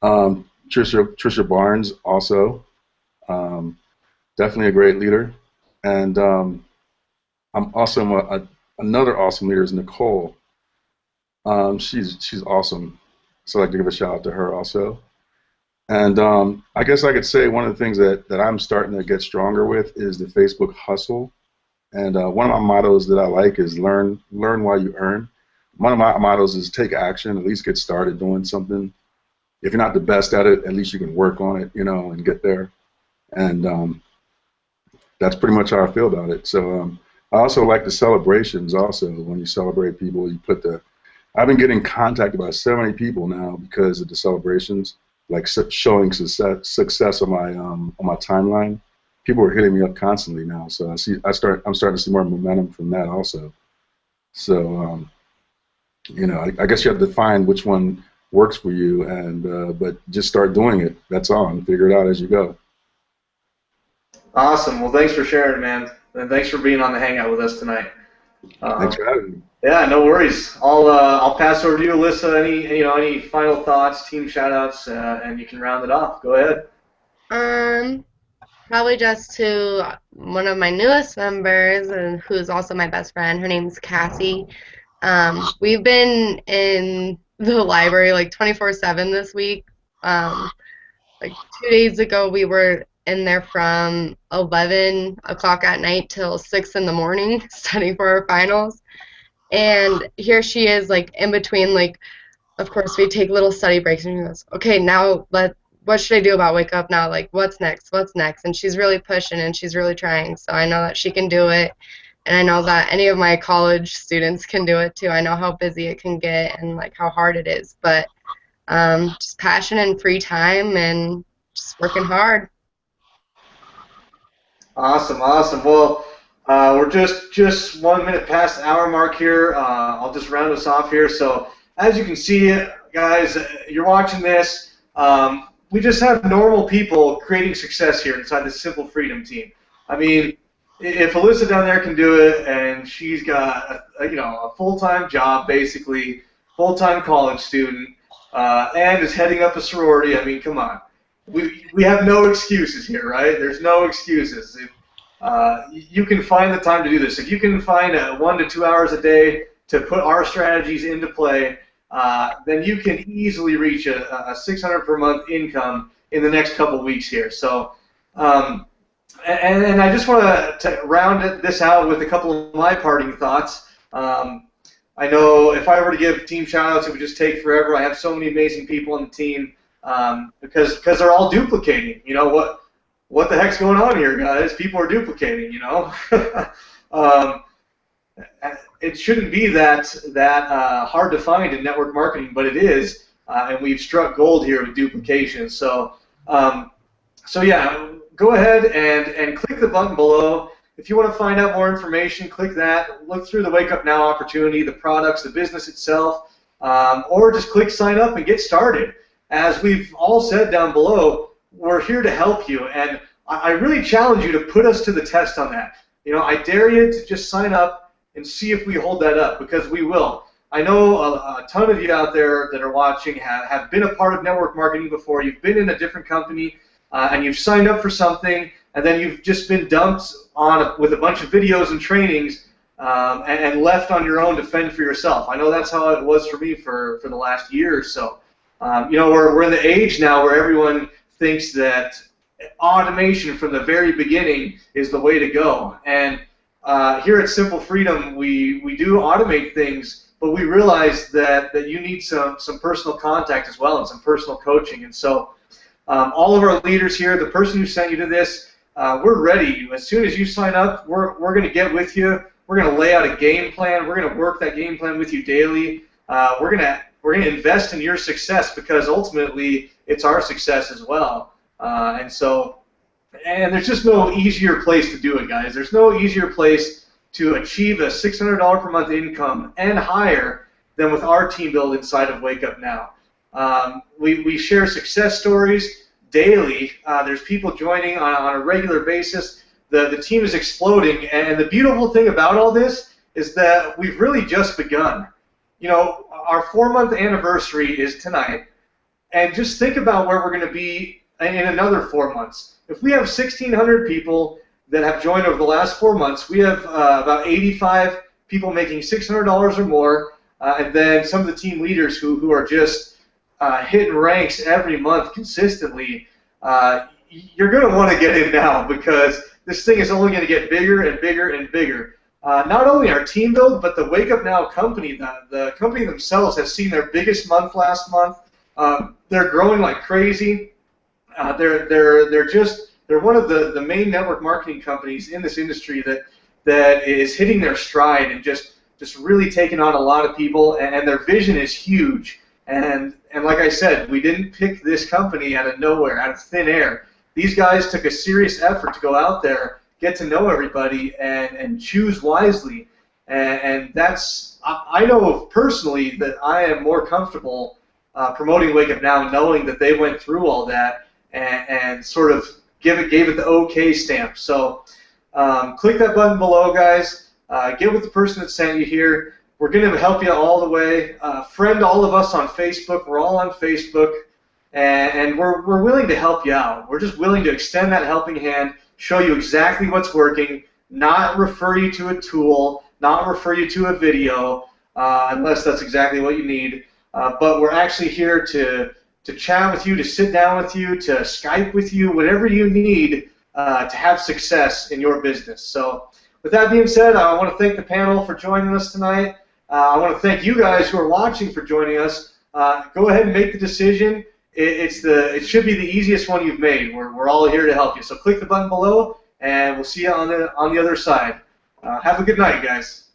Trisha Barnes also, definitely a great leader, and I'm also another awesome leader is Nicole. She's awesome, so I'd like to give a shout out to her also. And I guess I could say one of the things that I'm starting to get stronger with is the Facebook hustle. And one of my mottos that I like is learn while you earn. One of my mottos is take action, at least get started doing something. If you're not the best at it, at least you can work on it, and get there. And that's pretty much how I feel about it. So I also like the celebrations also. When you celebrate people, you put I've been getting contacted by so many people now because of the celebrations, like showing success on my timeline. People are hitting me up constantly now, so I'm starting to see more momentum from that also. So I guess you have to find which one works for you, and but just start doing it. That's all, and figure it out as you go. Awesome. Well, thanks for sharing, man, and thanks for being on the Hangout with us tonight. Thanks for having me. Yeah, no worries. I'll pass over to you, Alyssa. Any final thoughts, team shout-outs, and you can round it off. Go ahead. Probably just to one of my newest members, and who's also my best friend. Her name's Cassie. We've been in the library like 24/7 this week. Like 2 days ago, we were in there from 11 o'clock at night till 6 in the morning studying for our finals. And here she is, like, in between, like, of course, we take little study breaks, and she goes, okay, now what should I do about Wake Up Now? Like, what's next? What's next? And she's really pushing, and she's really trying. So I know that she can do it, and I know that any of my college students can do it, too. I know how busy it can get and, like, how hard it is. But just passion and free time and just working hard. Awesome, awesome. Well, we're just 1 minute past the hour mark here. I'll just round us off here. So as you can see, guys, you're watching this. We just have normal people creating success here inside the Simple Freedom team. I mean, if Alyssa down there can do it, and she's got a full-time job, basically, full-time college student, and is heading up a sorority, I mean, come on. We have no excuses here, right? There's no excuses. You can find the time to do this. If you can find 1 to 2 hours a day to put our strategies into play, then you can easily reach a $600 per month income in the next couple weeks here. So, and I just want to round this out with a couple of my parting thoughts. I know if I were to give team shout-outs, it would just take forever. I have so many amazing people on the team because they're all duplicating. You know, what the heck's going on here, guys? People are duplicating, you know. It shouldn't be that hard to find in network marketing, but it is, and we've struck gold here with duplication. So yeah, go ahead and click the button below. If you want to find out more information, click that. Look through the Wake Up Now opportunity, the products, the business itself, or just click sign up and get started. As we've all said down below, we're here to help you, and I really challenge you to put us to the test on that. You know, I dare you to just sign up and see if we hold that up, because we will. I know a ton of you out there that are watching have been a part of network marketing before. You've been in a different company, and you've signed up for something, and then you've just been dumped on with a bunch of videos and trainings and left on your own to fend for yourself. I know that's how it was for me for the last year or so. You know, we're in the age now where everyone thinks that automation from the very beginning is the way to go. And here at Simple Freedom, we do automate things, but we realize that you need some personal contact as well and some personal coaching. And so all of our leaders here, the person who sent you to this, we're ready. As soon as you sign up, we're going to get with you. We're going to lay out a game plan. We're going to work that game plan with you daily. We're going to invest in your success, because ultimately it's our success as well. And there's just no easier place to do it, guys. There's no easier place to achieve a $600 per month income and higher than with our team build inside of Wake Up Now. We share success stories daily. There's people joining on a regular basis. The team is exploding, and the beautiful thing about all this is that we've really just begun. You know, our 4-month anniversary is tonight, and just think about where we're going to be in another 4 months. If we have 1,600 people that have joined over the last 4 months, we have about 85 people making $600 or more, and then some of the team leaders who are just hitting ranks every month consistently. You're going to want to get in now, because this thing is only going to get bigger and bigger and bigger. Not only our team build, but the Wake Up Now company, the company themselves has seen their biggest month last month. They're growing like crazy. They're one of the main network marketing companies in this industry that is hitting their stride and just really taking on a lot of people, and their vision is huge. And like I said, we didn't pick this company out of nowhere, out of thin air. These guys took a serious effort to go out there, get to know everybody, and choose wisely. And that's, I know personally that I am more comfortable promoting Wake Up Now, knowing that they went through all that and sort of gave it the OK stamp. So click that button below, guys. Get with the person that sent you here. We're going to help you all the way. Friend all of us on Facebook. We're all on Facebook. And we're willing to help you out. We're just willing to extend that helping hand, show you exactly what's working, not refer you to a tool, not refer you to a video, unless that's exactly what you need. But we're actually here to chat with you, to sit down with you, to Skype with you, whatever you need to have success in your business. So with that being said, I want to thank the panel for joining us tonight. I want to thank you guys who are watching for joining us. Go ahead and make the decision. It should be the easiest one you've made. We're all here to help you. So click the button below, and we'll see you on the other side. Have a good night, guys.